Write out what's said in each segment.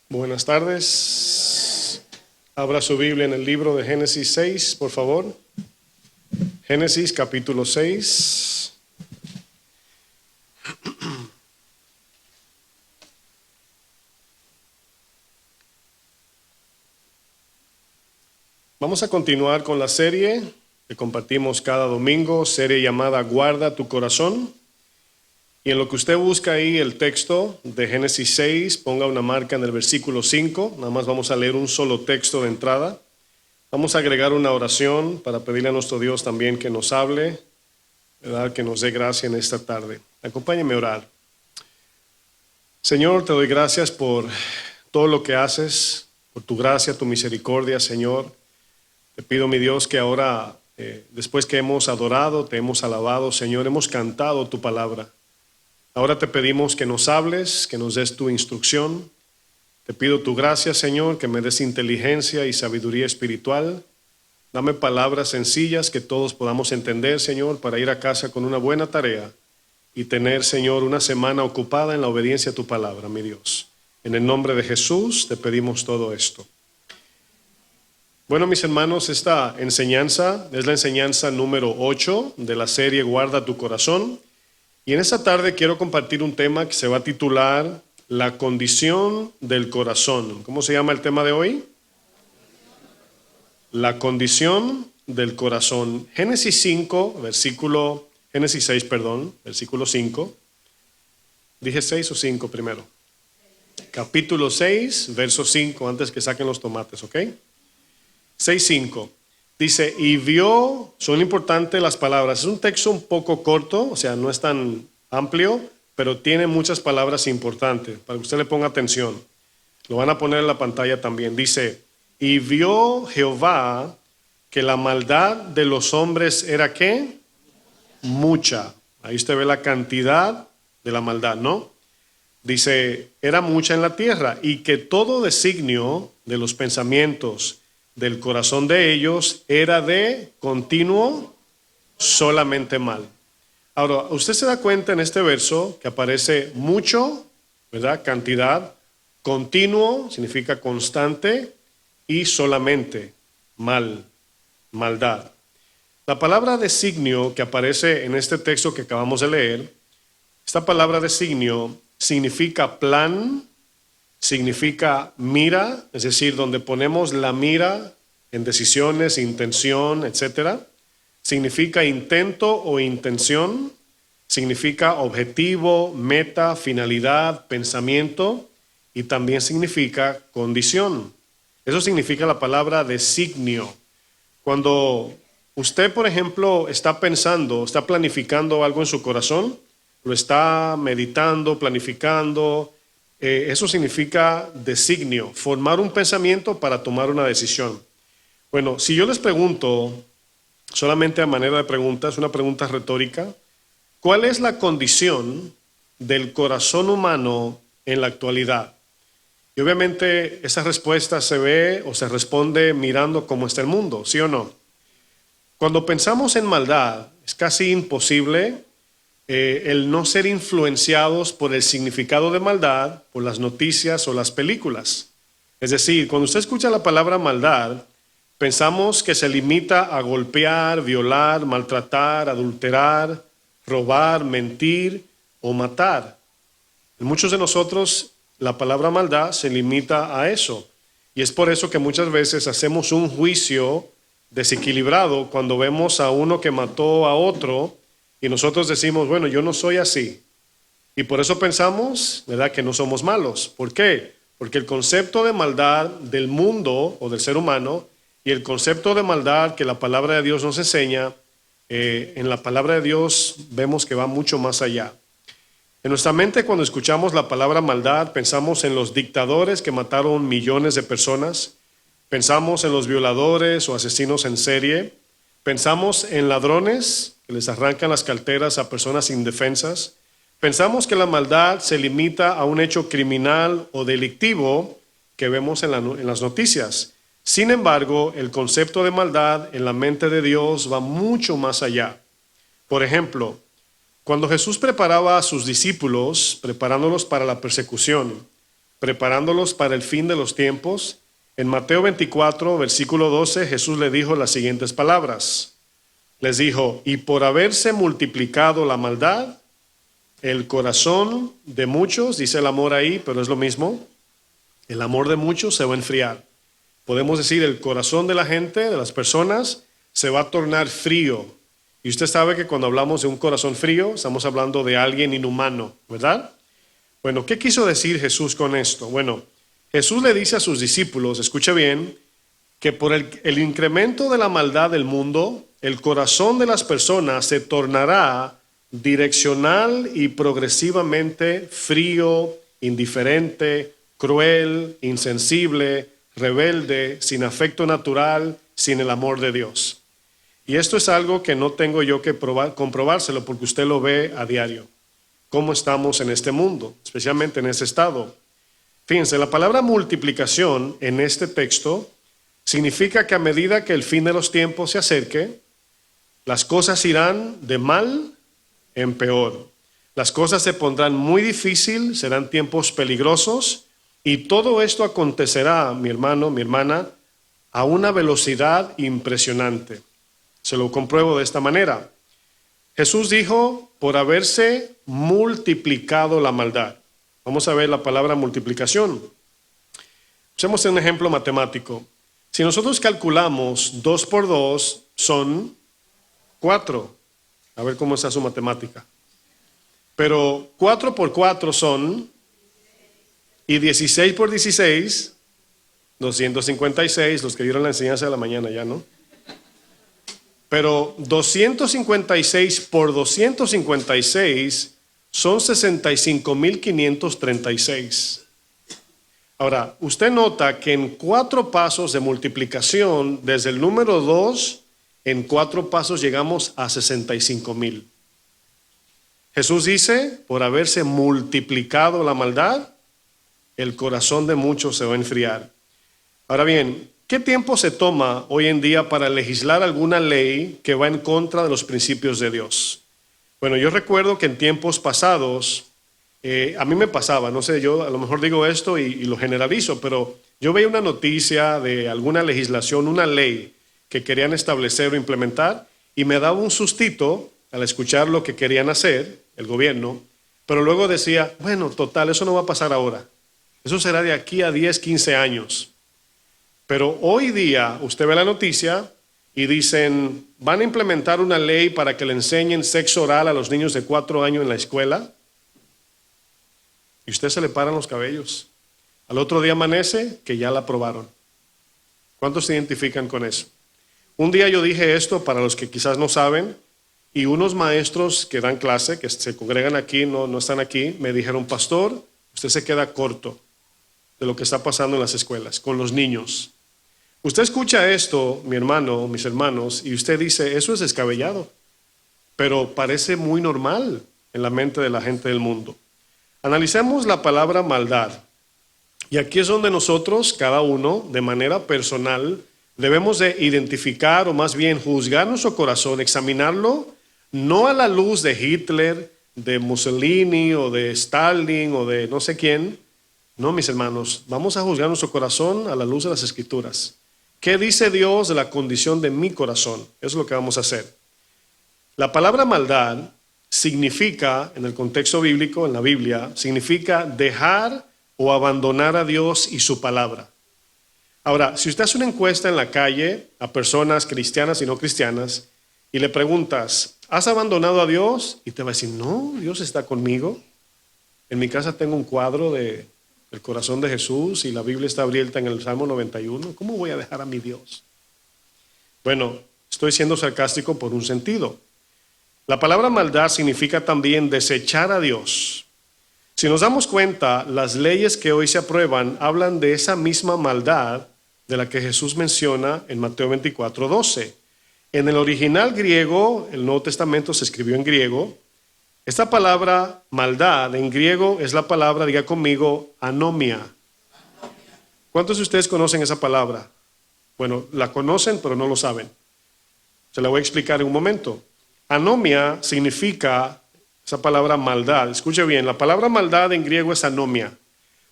Buenas tardes. Abra su Biblia en el libro de Génesis 6, por favor. Génesis capítulo 6. Vamos a continuar con la serie que compartimos cada domingo, serie llamada Guarda tu corazón. Y en lo que usted busca ahí el texto de Génesis 6, ponga una marca en el versículo 5. Nada más vamos a leer un solo texto de entrada. Vamos a agregar una oración para pedirle a nuestro Dios también que nos hable, ¿verdad? Que nos dé gracia en esta tarde. Acompáñeme a orar. Señor, te doy gracias por todo lo que haces, por tu gracia, tu misericordia, Señor. Te pido, mi Dios, que ahora, después que hemos adorado, te hemos alabado, Señor, hemos cantado tu palabra. Ahora te pedimos que nos hables, que nos des tu instrucción. Te pido tu gracia, Señor, que me des inteligencia y sabiduría espiritual. Dame palabras sencillas que todos podamos entender, Señor, para ir a casa con una buena tarea y tener, Señor, una semana ocupada en la obediencia a tu palabra, mi Dios. En el nombre de Jesús te pedimos todo esto. Bueno, mis hermanos, esta enseñanza es la enseñanza número 8 de la serie Guarda tu corazón. Y en esta tarde quiero compartir un tema que se va a titular La condición del corazón. ¿Cómo se llama el tema de hoy? La condición del corazón. Génesis 6, versículo 5. ¿Dije 6 o 5 primero? Capítulo 6, verso 5, antes que saquen los tomates, ¿ok? 6:5. Dice, y vio, son importantes las palabras. Es un texto un poco corto, o sea, no es tan amplio, pero tiene muchas palabras importantes, para que usted le ponga atención. Lo van a poner en la pantalla también. Dice, y vio Jehová que la maldad de los hombres era ¿qué? Mucha. Ahí usted ve la cantidad de la maldad, ¿no? Dice, era mucha en la tierra y que todo designio de los pensamientos del corazón de ellos era de continuo solamente mal. Ahora, usted se da cuenta en este verso que aparece mucho, ¿verdad? Cantidad, continuo significa constante y solamente mal, maldad. La palabra designio que aparece en este texto que acabamos de leer, esta palabra designio significa plan, significa mira, es decir, donde ponemos la mira en decisiones, intención, etc. Significa intento o intención, significa objetivo, meta, finalidad, pensamiento y también significa condición. Eso significa la palabra designio. Cuando usted, por ejemplo, está pensando, está planificando algo en su corazón, lo está meditando, planificando, eso significa designio, formar un pensamiento para tomar una decisión. Bueno, si yo les pregunto, solamente a manera de pregunta, es una pregunta retórica, ¿cuál es la condición del corazón humano en la actualidad? Y obviamente esa respuesta se ve o se responde mirando cómo está el mundo, ¿sí o no? Cuando pensamos en maldad, es casi imposible el no ser influenciados por el significado de maldad, por las noticias o las películas. Es decir, cuando usted escucha la palabra maldad, pensamos que se limita a golpear, violar, maltratar, adulterar, robar, mentir o matar. En muchos de nosotros la palabra maldad se limita a eso. Y es por eso que muchas veces hacemos un juicio desequilibrado cuando vemos a uno que mató a otro y nosotros decimos, bueno, yo no soy así. Y por eso pensamos, ¿verdad?, que no somos malos. ¿Por qué? Porque el concepto de maldad del mundo o del ser humano y el concepto de maldad que la palabra de Dios nos enseña, en la palabra de Dios vemos que va mucho más allá. En nuestra mente, cuando escuchamos la palabra maldad, pensamos en los dictadores que mataron millones de personas, pensamos en los violadores o asesinos en serie, pensamos en ladrones que les arrancan las carteras a personas indefensas, pensamos que la maldad se limita a un hecho criminal o delictivo que vemos en las noticias. Sin embargo, el concepto de maldad en la mente de Dios va mucho más allá. Por ejemplo, Cuando Jesús preparaba a sus discípulos, preparándolos para la persecución, preparándolos para el fin de los tiempos, en Mateo 24, versículo 12, Jesús le dijo las siguientes palabras. Les dijo, y por haberse multiplicado la maldad, el corazón de muchos, dice el amor ahí, pero es lo mismo, el amor de muchos se va a enfriar. Podemos decir, el corazón de la gente, de las personas, se va a tornar frío. Y usted sabe que cuando hablamos de un corazón frío, estamos hablando de alguien inhumano, ¿verdad? Bueno, ¿qué quiso decir Jesús con esto? Bueno, Jesús le dice a sus discípulos, escuche bien, que por el incremento de la maldad del mundo, el corazón de las personas se tornará direccional y progresivamente frío, indiferente, cruel, insensible, rebelde, sin afecto natural, sin el amor de Dios. Y esto es algo que no tengo yo que comprobárselo porque usted lo ve a diario. Cómo estamos en este mundo, especialmente en ese estado. Fíjense, la palabra multiplicación en este texto significa que a medida que el fin de los tiempos se acerque, las cosas irán de mal en peor. Las cosas se pondrán muy difícil, serán tiempos peligrosos y todo esto acontecerá, mi hermano, mi hermana, a una velocidad impresionante. Se lo compruebo de esta manera. Jesús dijo, por haberse multiplicado la maldad. Vamos a ver la palabra multiplicación. Usemos un ejemplo matemático. Si nosotros calculamos 2 por 2 son 4. A ver cómo está su matemática. Pero 4 por 4 son, y 16 por 16, 256, los que dieron la enseñanza de la mañana ya, ¿no? Pero 256 por 256 son 65,536. Ahora, usted nota que en 4 pasos de multiplicación, desde el número 2, en 4 pasos llegamos a 65,000. Jesús dice, por haberse multiplicado la maldad, el corazón de muchos se va a enfriar. Ahora bien, ¿qué tiempo se toma hoy en día para legislar alguna ley que va en contra de los principios de Dios? Bueno, yo recuerdo que en tiempos pasados, a mí me pasaba, no sé, yo a lo mejor digo esto y lo generalizo, pero yo veía una noticia de alguna legislación, una ley que querían establecer o implementar y me daba un sustito al escuchar lo que querían hacer, el gobierno, pero luego decía, bueno, total, eso no va a pasar ahora. Eso será de aquí a 10, 15 años. Pero hoy día usted ve la noticia y dicen, van a implementar una ley para que le enseñen sexo oral a los niños de 4 años en la escuela. Y usted se le paran los cabellos. Al otro día amanece que ya la aprobaron. ¿Cuántos se identifican con eso? Un día yo dije esto para los que quizás no saben, y unos maestros que dan clase, que se congregan aquí, no están aquí, me dijeron, pastor, usted se queda corto de lo que está pasando en las escuelas, con los niños. Usted escucha esto, mi hermano, mis hermanos, y usted dice, eso es descabellado, pero parece muy normal en la mente de la gente del mundo. Analicemos la palabra maldad. Y aquí es donde nosotros, cada uno, de manera personal, debemos de identificar, o más bien juzgar nuestro corazón, examinarlo, no a la luz de Hitler, de Mussolini, o de Stalin, o de no sé quién. No, mis hermanos, vamos a juzgar nuestro corazón a la luz de las Escrituras. ¿Qué dice Dios de la condición de mi corazón? Eso es lo que vamos a hacer. La palabra maldad significa, en el contexto bíblico, en la Biblia, significa dejar o abandonar a Dios y su palabra. Ahora, si usted hace una encuesta en la calle a personas cristianas y no cristianas y le preguntas, ¿has abandonado a Dios? Y te va a decir, no, Dios está conmigo. En mi casa tengo un cuadro del corazón de Jesús y la Biblia está abierta en el Salmo 91. ¿Cómo voy a dejar a mi Dios? Bueno, estoy siendo sarcástico por un sentido. La palabra maldad significa también desechar a Dios. Si nos damos cuenta, las leyes que hoy se aprueban hablan de esa misma maldad de la que Jesús menciona en Mateo 24:12. En el original griego, el Nuevo Testamento se escribió en griego. Esta palabra maldad en griego es la palabra, diga conmigo, anomia. ¿Cuántos de ustedes conocen esa palabra? Bueno, la conocen, pero no lo saben. Se la voy a explicar en un momento. Anomia significa esa palabra maldad. Escuche bien, la palabra maldad en griego es anomia,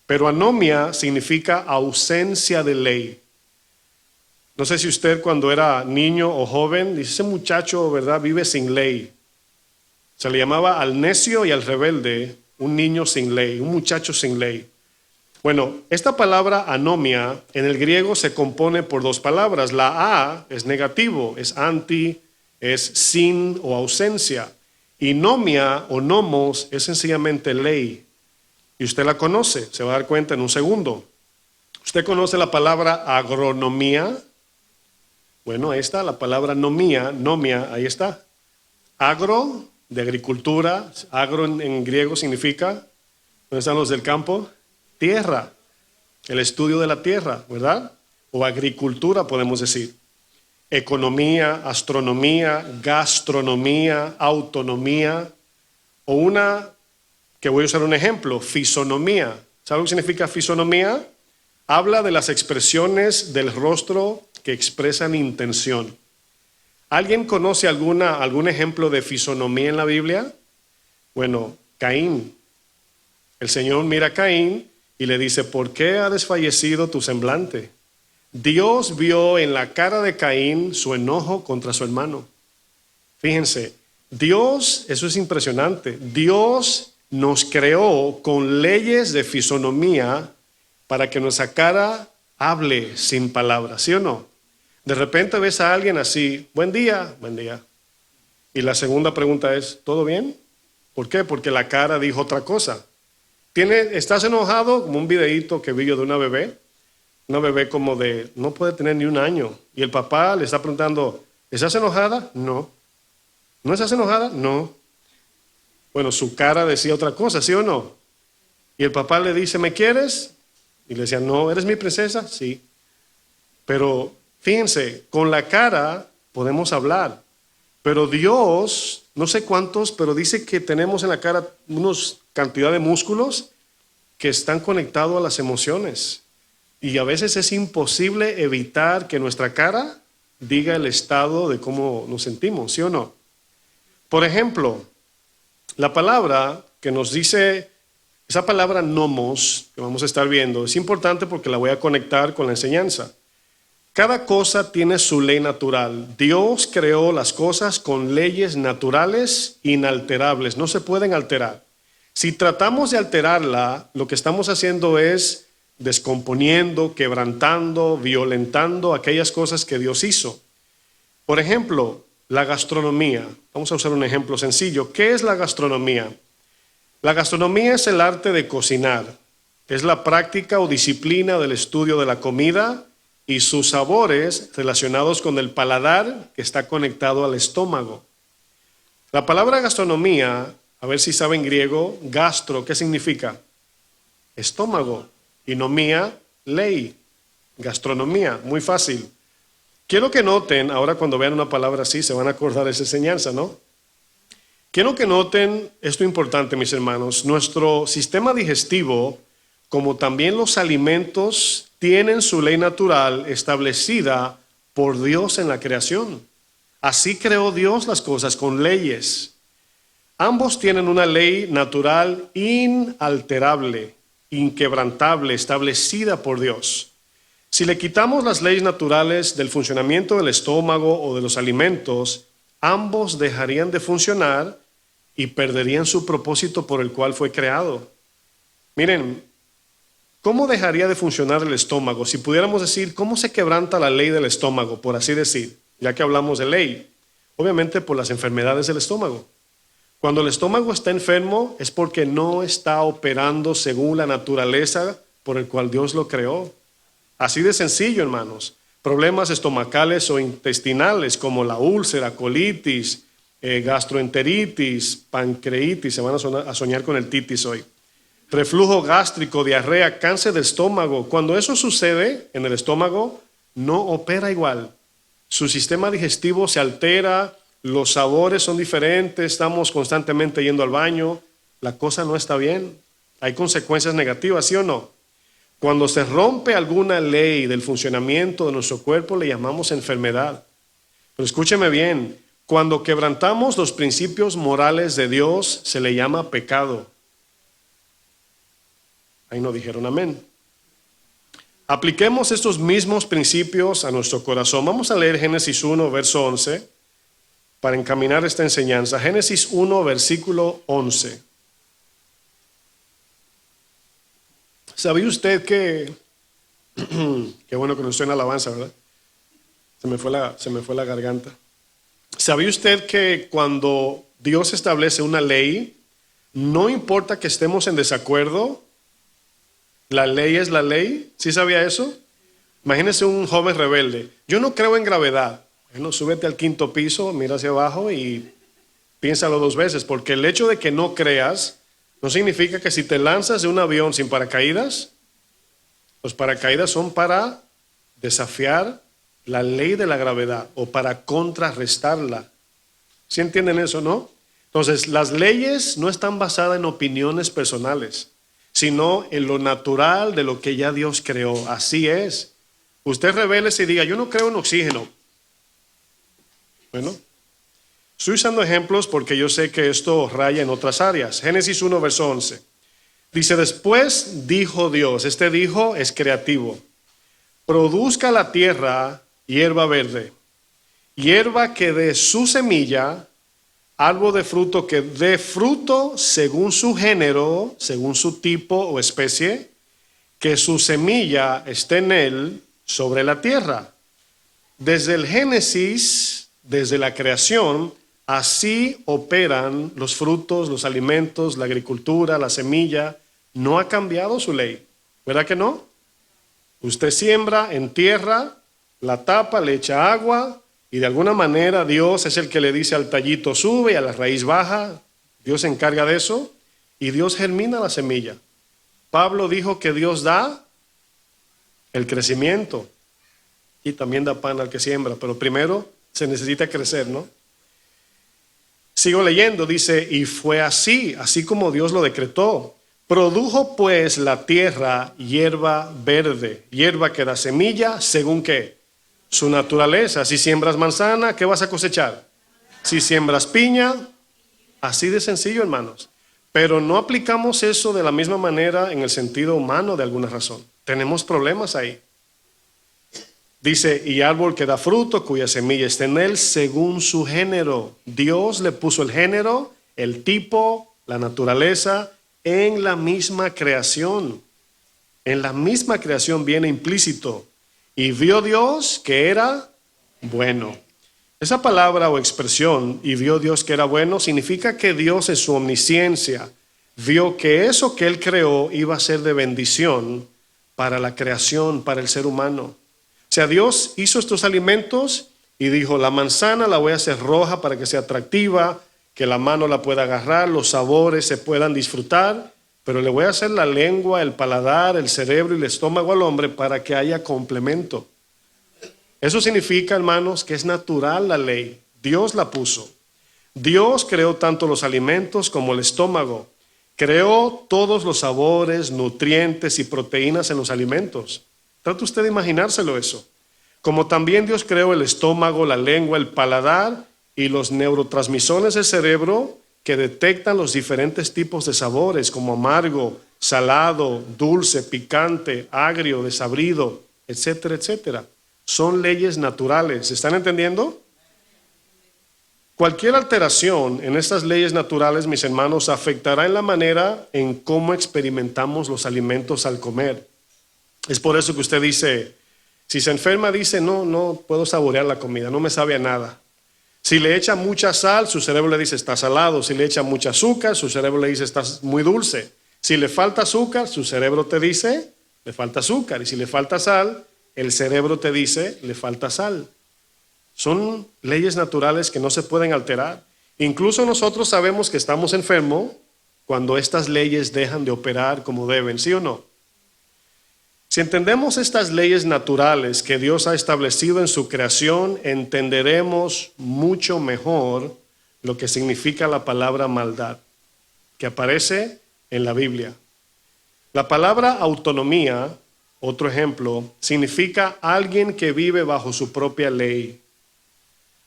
pero anomia significa ausencia de ley. No sé si usted cuando era niño o joven, dice, ese muchacho, ¿verdad?, vive sin ley. Se le llamaba al necio y al rebelde un niño sin ley, un muchacho sin ley. Bueno, esta palabra anomia en el griego se compone por dos palabras. La A es negativo, es anti, es sin o ausencia. Y nomia o nomos es sencillamente ley. Y usted la conoce, se va a dar cuenta en un segundo. ¿Usted conoce la palabra agronomía? Bueno, ahí está, la palabra nomia, ahí está. Agro, de agricultura, agro en griego significa, ¿dónde están los del campo? Tierra, el estudio de la tierra, ¿verdad? O agricultura podemos decir. Economía, astronomía, gastronomía, autonomía, o una, que voy a usar un ejemplo, fisonomía. ¿Sabe lo que significa fisonomía? Habla de las expresiones del rostro que expresan intención. ¿Alguien conoce algún ejemplo de fisonomía en la Biblia? Bueno, Caín. El Señor mira a Caín y le dice, ¿por qué ha desfallecido tu semblante? Dios vio en la cara de Caín su enojo contra su hermano. Fíjense, Dios, eso es impresionante, Dios nos creó con leyes de fisonomía para que nuestra cara hable sin palabras, ¿sí o no? De repente ves a alguien así, buen día, buen día. Y la segunda pregunta es, ¿todo bien? ¿Por qué? Porque la cara dijo otra cosa. ¿Estás enojado? Como un videíto que vi yo de una bebé como de, no puede tener ni un año. Y el papá le está preguntando, ¿estás enojada? No. ¿No estás enojada? No. Bueno, su cara decía otra cosa, ¿sí o no? Y el papá le dice, ¿me quieres? Y le decía, no, ¿eres mi princesa? Sí. Pero fíjense, con la cara podemos hablar. Pero Dios, no sé cuántos, pero dice que tenemos en la cara unos cantidad de músculos que están conectados a las emociones. Y a veces es imposible evitar que nuestra cara diga el estado de cómo nos sentimos, ¿sí o no? Por ejemplo, la palabra que nos dice, esa palabra nomos que vamos a estar viendo, es importante porque la voy a conectar con la enseñanza. Cada cosa tiene su ley natural. Dios creó las cosas con leyes naturales inalterables, no se pueden alterar. Si tratamos de alterarla, lo que estamos haciendo es descomponiendo, quebrantando, violentando aquellas cosas que Dios hizo. Por ejemplo, la gastronomía. Vamos a usar un ejemplo sencillo. ¿Qué es la gastronomía? La gastronomía es el arte de cocinar. Es la práctica o disciplina del estudio de la comida y sus sabores relacionados con el paladar que está conectado al estómago. La palabra gastronomía, a ver si saben griego, gastro, ¿qué significa? Estómago. Y nomía, ley. Gastronomía, muy fácil. Quiero que noten, ahora cuando vean una palabra así, se van a acordar de esa enseñanza, ¿no? Quiero que noten esto importante, mis hermanos. Nuestro sistema digestivo, como también los alimentos, tienen su ley natural establecida por Dios en la creación. Así creó Dios las cosas con leyes. Ambos tienen una ley natural inalterable, inquebrantable, establecida por Dios. Si le quitamos las leyes naturales del funcionamiento del estómago o de los alimentos, ambos dejarían de funcionar y perderían su propósito por el cual fue creado. Miren, ¿cómo dejaría de funcionar el estómago? Si pudiéramos decir, ¿cómo se quebranta la ley del estómago, por así decir? Ya que hablamos de ley, obviamente por las enfermedades del estómago. Cuando el estómago está enfermo es porque no está operando según la naturaleza por el cual Dios lo creó. Así de sencillo, hermanos. Problemas estomacales o intestinales como la úlcera, colitis, gastroenteritis, pancreatitis, se van a soñar con el titis hoy. Reflujo gástrico, diarrea, cáncer del estómago. Cuando eso sucede en el estómago, no opera igual. Su sistema digestivo se altera, los sabores son diferentes, estamos constantemente yendo al baño, la cosa no está bien. Hay consecuencias negativas, ¿sí o no? Cuando se rompe alguna ley del funcionamiento de nuestro cuerpo, le llamamos enfermedad. Pero escúcheme bien, Cuando quebrantamos los principios morales de Dios, se le llama pecado. Ahí no dijeron amén. Apliquemos estos mismos principios a nuestro corazón. Vamos a leer Génesis 1, verso 11, para encaminar esta enseñanza. Génesis 1, versículo 11. ¿Sabía usted que, qué bueno que no estoy en alabanza, ¿verdad? Se me fue la garganta. ¿Sabía usted que cuando Dios establece una ley, no importa que estemos en desacuerdo, la ley es la ley? ¿Sí sabía eso? Imagínese un joven rebelde. Yo no creo en gravedad. Bueno, súbete al 5º piso, mira hacia abajo y piénsalo 2 veces, porque el hecho de que no creas no significa que si te lanzas de un avión sin paracaídas, los paracaídas son para desafiar la ley de la gravedad o para contrarrestarla. ¿Sí entienden eso, no? Entonces, las leyes no están basadas en opiniones personales, sino en lo natural de lo que ya Dios creó. Así es. Usted rebélese y diga, yo no creo en oxígeno. Bueno, estoy usando ejemplos porque yo sé que esto raya en otras áreas. Génesis 1, verso 11. Dice, después dijo Dios, este dijo es creativo, produzca la tierra hierba verde, hierba que dé su semilla, árbol de fruto que dé fruto según su género, según su tipo o especie, que su semilla esté en él sobre la tierra. Desde el Génesis, desde la creación, así operan los frutos, los alimentos, la agricultura, la semilla. No ha cambiado su ley, ¿verdad que no? Usted siembra en tierra, la tapa, le echa agua y de alguna manera Dios es el que le dice al tallito sube y a la raíz baja. Dios se encarga de eso y Dios germina la semilla. Pablo dijo que Dios da el crecimiento y también da pan al que siembra, pero primero se necesita crecer, ¿no? Sigo leyendo, dice, y fue así, así como Dios lo decretó. Produjo pues la tierra hierba verde, hierba que da semilla, ¿según qué? Su naturaleza. Si siembras manzana, ¿qué vas a cosechar? Si siembras piña, así de sencillo, hermanos. Pero no aplicamos eso de la misma manera en el sentido humano de alguna razón. Tenemos problemas ahí. Dice, y árbol que da fruto, cuya semilla está en él, según su género. Dios le puso el género, el tipo, la naturaleza, en la misma creación. En la misma creación viene implícito. Y vio Dios que era bueno. Esa palabra o expresión, y vio Dios que era bueno, significa que Dios en su omnisciencia vio que eso que Él creó iba a ser de bendición para la creación, para el ser humano. O sea, Dios hizo estos alimentos y dijo, la manzana la voy a hacer roja para que sea atractiva, que la mano la pueda agarrar, los sabores se puedan disfrutar, pero le voy a hacer la lengua, el paladar, el cerebro y el estómago al hombre para que haya complemento. Eso significa, hermanos, que es natural la ley. Dios la puso. Dios creó tanto los alimentos como el estómago. Creó todos los sabores, nutrientes y proteínas en los alimentos. Trata usted de imaginárselo eso. Como también Dios creó el estómago, la lengua, el paladar y los neurotransmisores del cerebro que detectan los diferentes tipos de sabores como amargo, salado, dulce, picante, agrio, desabrido, etcétera, etcétera. Son leyes naturales. ¿Están entendiendo? Cualquier alteración en estas leyes naturales, mis hermanos, afectará en la manera en cómo experimentamos los alimentos al comer. Es por eso que usted dice, si se enferma, dice, no puedo saborear la comida, no me sabe a nada. Si le echa mucha sal, su cerebro le dice, está salado. Si le echa mucha azúcar, su cerebro le dice, está muy dulce. Si le falta azúcar, su cerebro te dice, le falta azúcar. Y si le falta sal, el cerebro te dice, le falta sal. Son leyes naturales que no se pueden alterar. Incluso nosotros sabemos que estamos enfermos cuando estas leyes dejan de operar como deben, ¿sí o no? Si entendemos estas leyes naturales que Dios ha establecido en su creación, entenderemos mucho mejor lo que significa la palabra maldad, que aparece en la Biblia. La palabra autonomía, otro ejemplo, significa alguien que vive bajo su propia ley.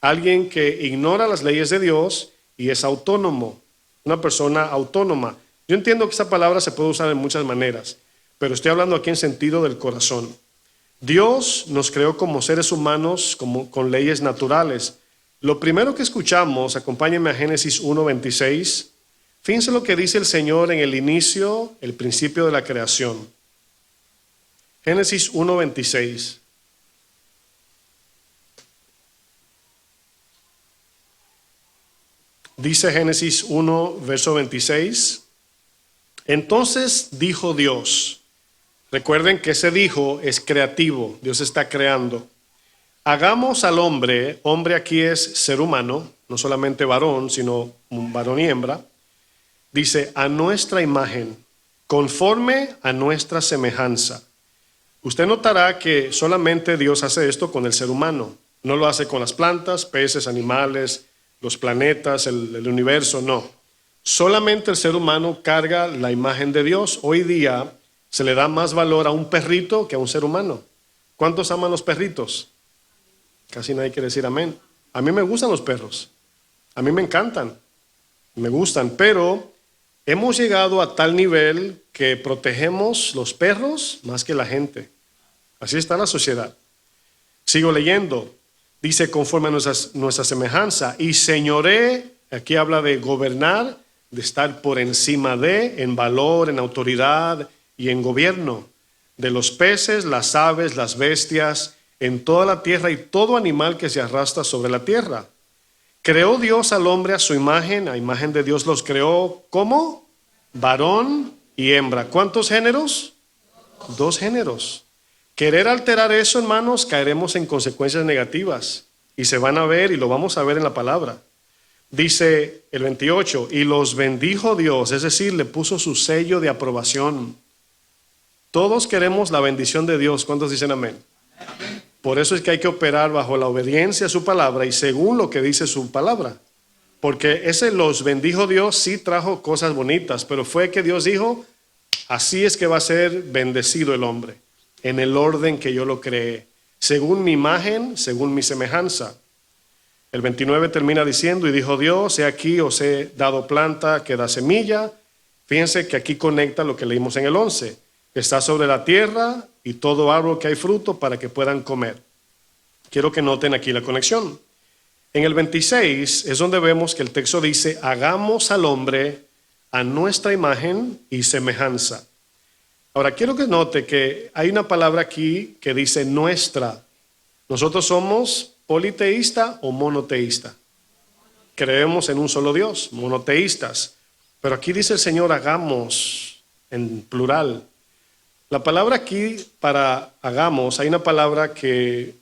alguien que ignora las leyes de Dios y es autónomo, una persona autónoma. Yo entiendo que esa palabra se puede usar de muchas maneras, pero estoy hablando aquí en sentido del corazón. Dios nos creó como seres humanos con leyes naturales. Lo primero que escuchamos, acompáñenme a Génesis 1:26. Fíjense lo que dice el Señor en el inicio, el principio de la creación. Génesis 1:26. Dice Génesis 1, verso 26. Entonces dijo Dios. Recuerden que ese dijo es creativo. Dios está creando. Hagamos al hombre, hombre aquí es ser humano, no solamente varón, sino un varón y hembra. Dice, a nuestra imagen, conforme a nuestra semejanza. Usted notará que solamente Dios hace esto con el ser humano. No lo hace con las plantas, peces, animales, los planetas, el universo, no. Solamente el ser humano carga la imagen de Dios. Hoy día se le da más valor a un perrito que a un ser humano. ¿Cuántos aman los perritos? Casi nadie quiere decir amén. A mí me gustan los perros. A mí me encantan. Me gustan, pero hemos llegado a tal nivel que protegemos los perros más que la gente. Así está la sociedad. Sigo leyendo. Dice, conforme a nuestra semejanza, y señoré, aquí habla de gobernar, de estar por encima de, en valor, en autoridad y en gobierno, de los peces, las aves, las bestias, en toda la tierra y todo animal que se arrastra sobre la tierra. Creó Dios al hombre a su imagen, a imagen de Dios los creó, ¿cómo? Varón y hembra. ¿Cuántos géneros? 2 géneros. Querer alterar eso, hermanos, caeremos en consecuencias negativas y se van a ver y lo vamos a ver en la palabra. Dice el 28, y los bendijo Dios, es decir, le puso su sello de aprobación. Todos queremos la bendición de Dios. ¿Cuántos dicen amén? Amén. Por eso es que hay que operar bajo la obediencia a su palabra y según lo que dice su palabra. Porque ese los bendijo Dios sí trajo cosas bonitas, pero fue que Dios dijo, así es que va a ser bendecido el hombre, en el orden que yo lo creé, según mi imagen, según mi semejanza. El 29 termina diciendo, y dijo Dios, he aquí os he dado planta que da semilla. Fíjense que aquí conecta lo que leímos en el 11. Está sobre la tierra y todo árbol que hay fruto para que puedan comer. Quiero que noten aquí la conexión. En el 26 es donde vemos que el texto dice, hagamos al hombre a nuestra imagen y semejanza. Ahora, quiero que note que hay una palabra aquí que dice nuestra. Nosotros somos politeísta o monoteísta. Creemos en un solo Dios, monoteístas. Pero aquí dice el Señor, hagamos, en plural. La palabra aquí para hagamos, hay una palabra que,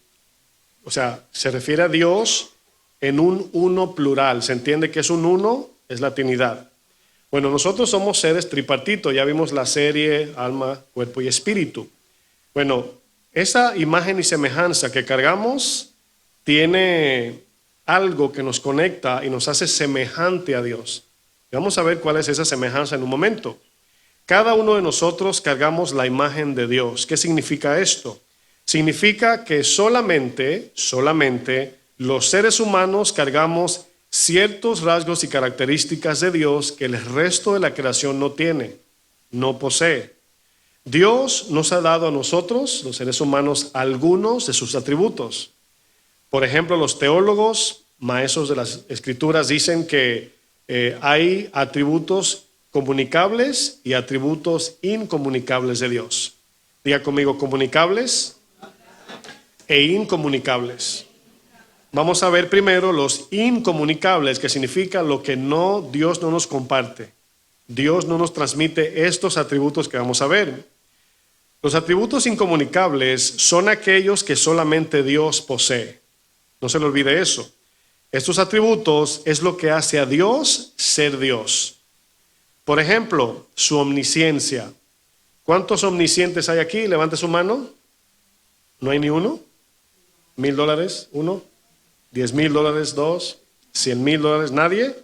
se refiere a Dios en un uno plural. ¿Se entiende que es un uno? Es la Trinidad. Bueno, nosotros somos seres tripartitos, ya vimos la serie alma, cuerpo y espíritu. Bueno, esa imagen y semejanza que cargamos tiene algo que nos conecta y nos hace semejante a Dios. Y vamos a ver cuál es esa semejanza en un momento. Cada uno de nosotros cargamos la imagen de Dios. ¿Qué significa esto? Significa que solamente los seres humanos cargamos ciertos rasgos y características de Dios que el resto de la creación no tiene, no posee. Dios nos ha dado a nosotros, los seres humanos, algunos de sus atributos. Por ejemplo, los teólogos, maestros de las Escrituras, dicen que hay atributos comunicables y atributos incomunicables de Dios. Diga conmigo, comunicables e incomunicables. Vamos a ver primero los incomunicables, que significa lo que Dios no nos comparte. Dios no nos transmite estos atributos que vamos a ver. Los atributos incomunicables son aquellos que solamente Dios posee. No se le olvide eso. Estos atributos es lo que hace a Dios ser Dios. Por ejemplo, su omnisciencia. ¿Cuántos omniscientes hay aquí? Levante su mano. ¿No hay ni uno? $1,000, uno. $10,000, dos. $100,000, nadie.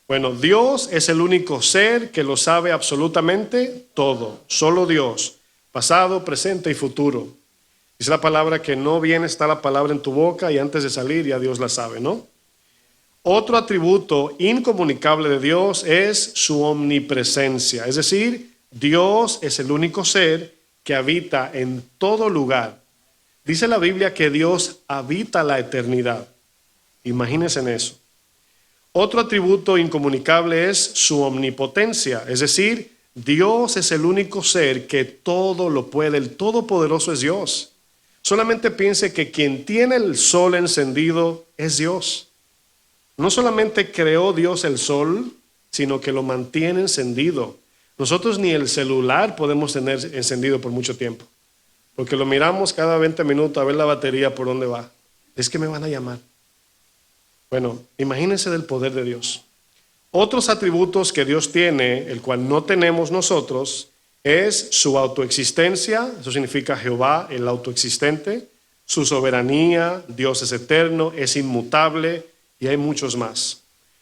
Bueno, Dios es el único ser que lo sabe absolutamente todo. Solo Dios. Pasado, presente y futuro. Dice la palabra que no bien está la palabra en tu boca y antes de salir ya Dios la sabe, ¿no? Otro atributo incomunicable de Dios es su omnipresencia. Es decir, Dios es el único ser que habita en todo lugar. Dice la Biblia que Dios habita la eternidad. Imagínense en eso. Otro atributo incomunicable es su omnipotencia. Es decir, Dios es el único ser que todo lo puede. El Todopoderoso es Dios. Solamente piense que quien tiene el sol encendido es Dios. No solamente creó Dios el sol, sino que lo mantiene encendido. Nosotros ni el celular podemos tener encendido por mucho tiempo, porque lo miramos cada 20 minutos a ver la batería por dónde va. Es que me van a llamar. Bueno, imagínense del poder de Dios. Otros atributos que Dios tiene, el cual no tenemos nosotros, es su autoexistencia. Eso significa Jehová, el autoexistente. Su soberanía, Dios es eterno, es inmutable, y hay muchos más.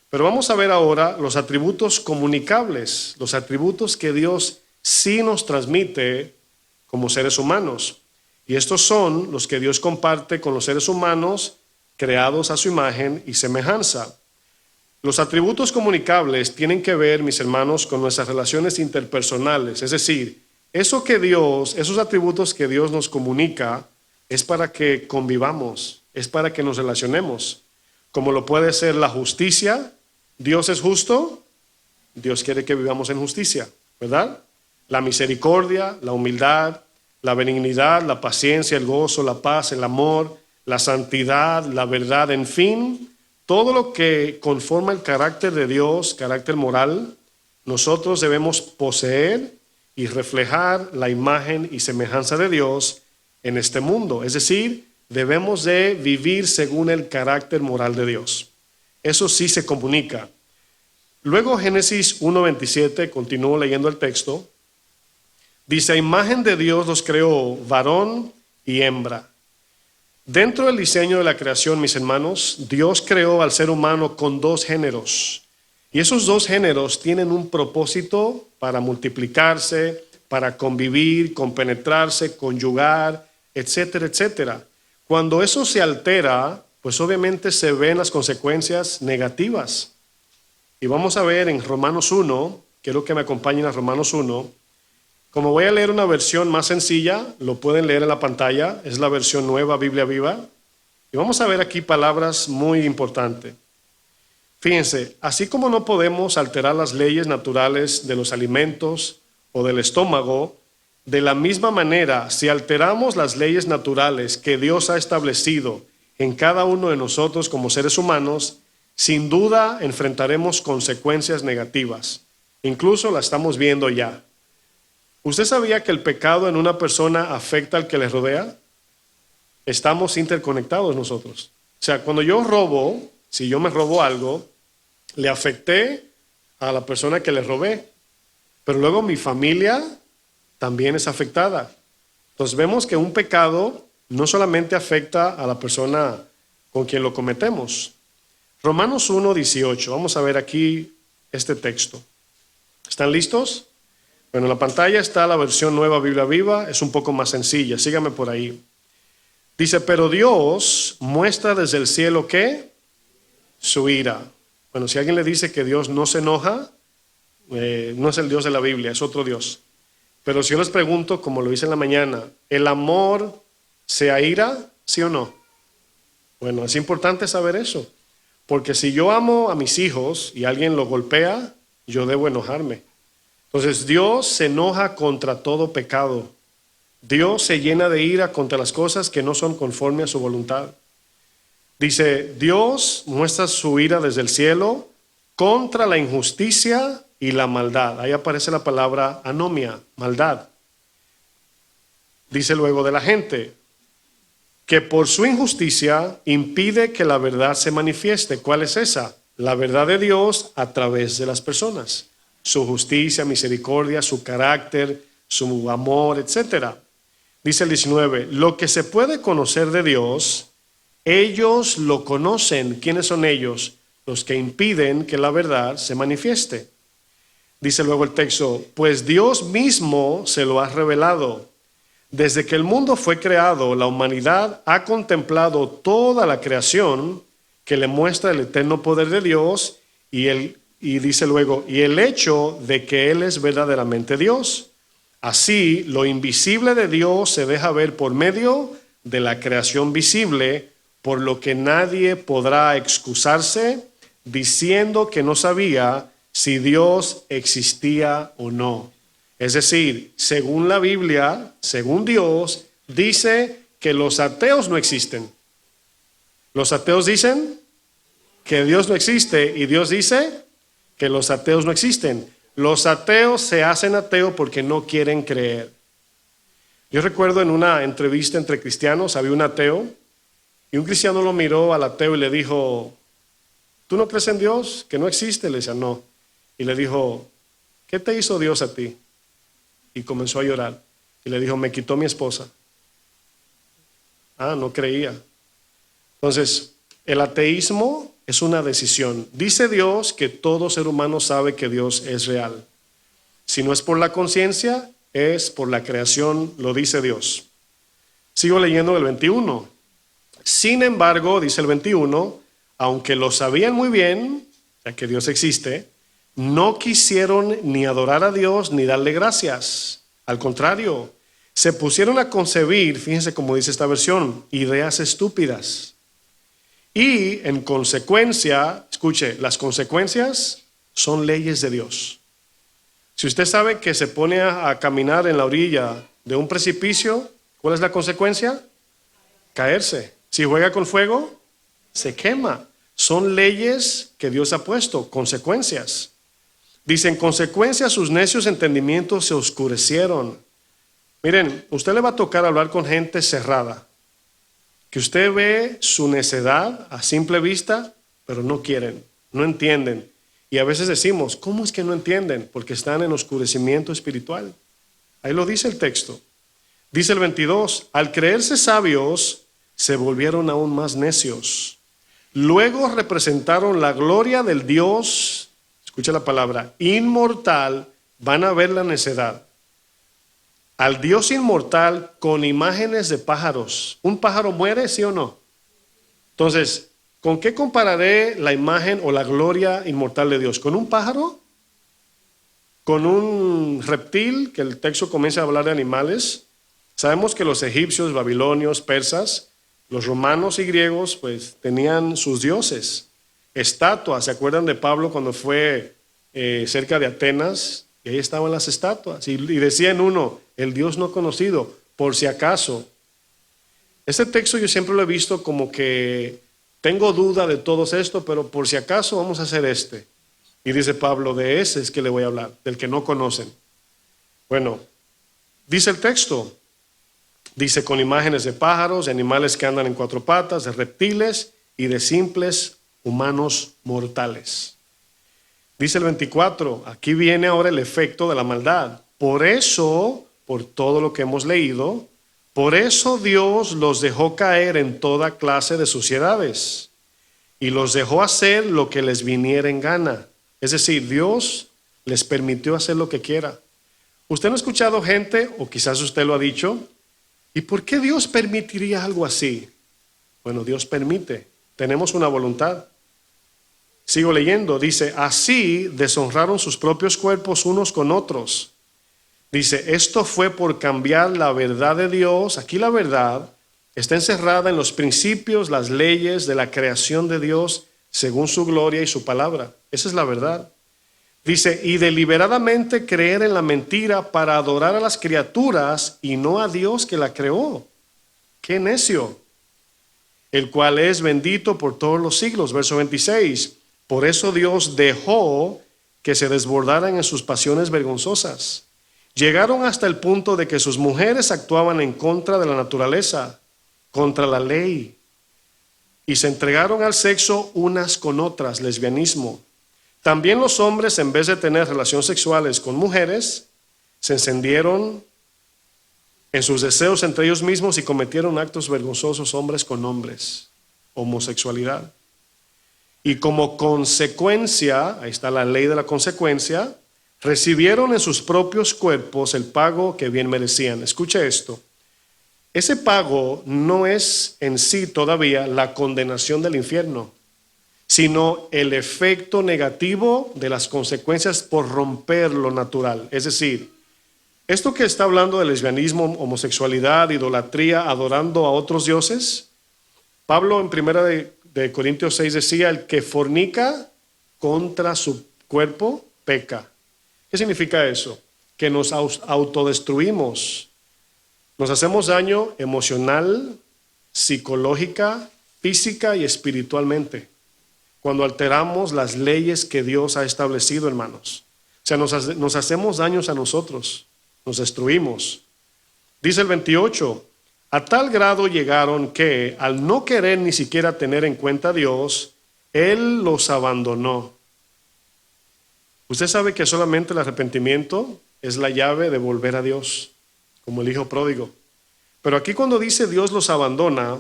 Pero vamos a ver ahora los atributos comunicables, los atributos que Dios sí nos transmite como seres humanos. Y estos son los que Dios comparte con los seres humanos creados a su imagen y semejanza. Los atributos comunicables tienen que ver, mis hermanos, con nuestras relaciones interpersonales. Es decir, esos atributos que Dios nos comunica es para que convivamos, es para que nos relacionemos. Como lo puede ser la justicia. Dios es justo, Dios quiere que vivamos en justicia, ¿verdad? La misericordia, la humildad, la benignidad, la paciencia, el gozo, la paz, el amor, la santidad, la verdad, en fin, todo lo que conforma el carácter de Dios, carácter moral, nosotros debemos poseer y reflejar la imagen y semejanza de Dios en este mundo. Es decir, debemos de vivir según el carácter moral de Dios. Eso sí se comunica. Luego Génesis 1:27, continúo leyendo el texto, dice: a imagen de Dios los creó, varón y hembra. Dentro del diseño de la creación, mis hermanos, Dios creó al ser humano con dos géneros. Y esos dos géneros tienen un propósito para multiplicarse, para convivir, compenetrarse, conyugar, etcétera, etcétera. Cuando eso se altera, pues obviamente se ven las consecuencias negativas. Y vamos a ver en Romanos 1, quiero que me acompañen a Romanos 1. Como voy a leer una versión más sencilla, lo pueden leer en la pantalla, es la versión nueva, Biblia Viva. Y vamos a ver aquí palabras muy importantes. Fíjense, así como no podemos alterar las leyes naturales de los alimentos o del estómago, de la misma manera, si alteramos las leyes naturales que Dios ha establecido en cada uno de nosotros como seres humanos, sin duda enfrentaremos consecuencias negativas. Incluso la estamos viendo ya. ¿Usted sabía que el pecado en una persona afecta al que le rodea? Estamos interconectados nosotros. O sea, cuando yo robo, si yo me robo algo, le afecté a la persona que le robé. Pero luego mi familia también es afectada. Entonces vemos que un pecado no solamente afecta a la persona con quien lo cometemos. Romanos 1:18, vamos a ver aquí este texto. ¿Están listos? Bueno, en la pantalla está la versión nueva Biblia Viva, es un poco más sencilla, síganme por ahí. Dice, pero Dios muestra desde el cielo ¿qué? Su ira. Bueno, si alguien le dice que Dios no se enoja, no es el Dios de la Biblia, es otro Dios. Pero si yo les pregunto, como lo hice en la mañana, ¿el amor se aira? ¿Sí o no? Bueno, es importante saber eso. Porque si yo amo a mis hijos y alguien lo golpea, yo debo enojarme. Entonces Dios se enoja contra todo pecado. Dios se llena de ira contra las cosas que no son conforme a su voluntad. Dice, Dios muestra su ira desde el cielo contra la injusticia y la maldad. Ahí aparece la palabra anomia, maldad. Dice luego de la gente, que por su injusticia impide que la verdad se manifieste. ¿Cuál es esa? La verdad de Dios a través de las personas. Su justicia, misericordia, su carácter, su amor, etc. Dice el 19, lo que se puede conocer de Dios, ellos lo conocen. ¿Quiénes son ellos? Los que impiden que la verdad se manifieste. Dice luego el texto, pues Dios mismo se lo ha revelado. Desde que el mundo fue creado, la humanidad ha contemplado toda la creación que le muestra el eterno poder de Dios y dice luego, y el hecho de que Él es verdaderamente Dios. Así, lo invisible de Dios se deja ver por medio de la creación visible, por lo que nadie podrá excusarse diciendo que no sabía si Dios existía o no. Es decir, según la Biblia, según Dios, dice que los ateos no existen. Los ateos dicen que Dios no existe y Dios dice que los ateos no existen. Los ateos se hacen ateos porque no quieren creer. Yo recuerdo en una entrevista entre cristianos, había un ateo y un cristiano lo miró al ateo y le dijo, ¿tú no crees en Dios? ¿Que no existe? Le decía, no. Y le dijo, ¿qué te hizo Dios a ti? Y comenzó a llorar. Y le dijo, me quitó mi esposa. Ah, no creía. Entonces, el ateísmo es una decisión. Dice Dios que todo ser humano sabe que Dios es real. Si no es por la conciencia, es por la creación, lo dice Dios. Sigo leyendo el 21. Sin embargo, dice el 21, aunque lo sabían muy bien, ya que Dios existe, no quisieron ni adorar a Dios ni darle gracias. Al contrario, se pusieron a concebir, fíjense cómo dice esta versión, ideas estúpidas. Y en consecuencia, escuche, las consecuencias son leyes de Dios. Si usted sabe que se pone a caminar en la orilla de un precipicio, ¿cuál es la consecuencia? Caerse. Si juega con fuego, se quema. Son leyes que Dios ha puesto, consecuencias. Dice, en consecuencia sus necios entendimientos se oscurecieron. Miren, usted le va a tocar hablar con gente cerrada, que usted ve su necedad a simple vista, pero no quieren, no entienden. Y a veces decimos, ¿cómo es que no entienden? Porque están en oscurecimiento espiritual. Ahí lo dice el texto. Dice el 22, al creerse sabios, se volvieron aún más necios. Luego representaron la gloria del Dios, escucha la palabra, inmortal, van a ver la necedad. Al Dios inmortal con imágenes de pájaros. ¿Un pájaro muere, sí o no? Entonces, ¿con qué compararé la imagen o la gloria inmortal de Dios? ¿Con un pájaro? ¿Con un reptil? Que el texto comienza a hablar de animales. Sabemos que los egipcios, babilonios, persas, los romanos y griegos, pues tenían sus dioses, estatuas. ¿Se acuerdan de Pablo cuando fue cerca de Atenas? Y ahí estaban las estatuas. Y decía en uno, el Dios no conocido, por si acaso. Este texto yo siempre lo he visto como que tengo duda de todo esto, pero por si acaso vamos a hacer este. Y dice Pablo, de ese es que le voy a hablar, del que no conocen. Bueno, dice el texto, dice con imágenes de pájaros, de animales que andan en cuatro patas, de reptiles y de simples humanos mortales. Dice el 24, aquí viene ahora el efecto de la maldad. Por eso, por todo lo que hemos leído, por eso Dios los dejó caer en toda clase de suciedades y los dejó hacer lo que les viniera en gana. Es decir, Dios les permitió hacer lo que quiera. ¿Usted no ha escuchado gente, o quizás usted lo ha dicho, ¿y por qué Dios permitiría algo así? Bueno, Dios permite, tenemos una voluntad. Sigo leyendo, dice, así deshonraron sus propios cuerpos unos con otros. Dice, esto fue por cambiar la verdad de Dios. Aquí la verdad está encerrada en los principios, las leyes de la creación de Dios según su gloria y su palabra. Esa es la verdad. Dice, y deliberadamente creer en la mentira para adorar a las criaturas y no a Dios que la creó. ¡Qué necio! El cual es bendito por todos los siglos. Verso 26. Por eso Dios dejó que se desbordaran en sus pasiones vergonzosas. Llegaron hasta el punto de que sus mujeres actuaban en contra de la naturaleza, contra la ley, y se entregaron al sexo unas con otras, lesbianismo. También los hombres, en vez de tener relaciones sexuales con mujeres, se encendieron en sus deseos entre ellos mismos y cometieron actos vergonzosos hombres con hombres, homosexualidad. Y como consecuencia, ahí está la ley de la consecuencia, recibieron en sus propios cuerpos el pago que bien merecían. Escuche esto. Ese pago no es en sí todavía la condenación del infierno, sino el efecto negativo de las consecuencias por romper lo natural. Es decir, esto que está hablando de lesbianismo, homosexualidad, idolatría, adorando a otros dioses, Pablo en 1 Corintios 6 decía, el que fornica contra su cuerpo peca. ¿Qué significa eso? Que nos autodestruimos, nos hacemos daño emocional, psicológica, física y espiritualmente cuando alteramos las leyes que Dios ha establecido, hermanos. O sea, nos hacemos daños a nosotros, nos destruimos. Dice el 28, a tal grado llegaron que al no querer ni siquiera tener en cuenta a Dios, Él los abandonó. Usted sabe que solamente el arrepentimiento es la llave de volver a Dios, como el hijo pródigo. Pero aquí cuando dice Dios los abandona,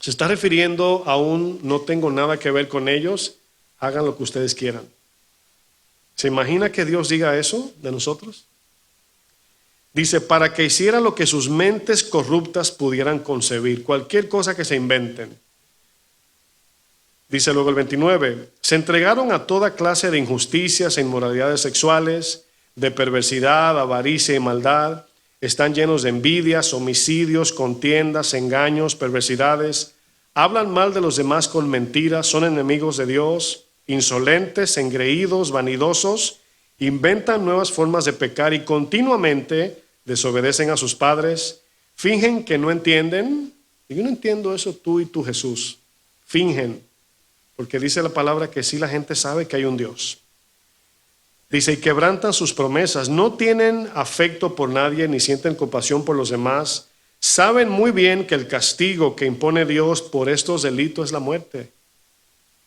se está refiriendo a un no tengo nada que ver con ellos, hagan lo que ustedes quieran. ¿Se imagina que Dios diga eso de nosotros? Dice, para que hiciera lo que sus mentes corruptas pudieran concebir, cualquier cosa que se inventen. Dice luego el 29, se entregaron a toda clase de injusticias e inmoralidades sexuales, de perversidad, avaricia y maldad. Están llenos de envidias, homicidios, contiendas, engaños, perversidades. Hablan mal de los demás con mentiras, son enemigos de Dios, insolentes, engreídos, vanidosos, inventan nuevas formas de pecar y continuamente desobedecen a sus padres, fingen que no entienden. Y yo no entiendo eso tú y tú, Jesús. Fingen, porque dice la palabra que sí la gente sabe que hay un Dios. Dice, y quebrantan sus promesas, no tienen afecto por nadie ni sienten compasión por los demás. Saben muy bien que el castigo que impone Dios por estos delitos es la muerte.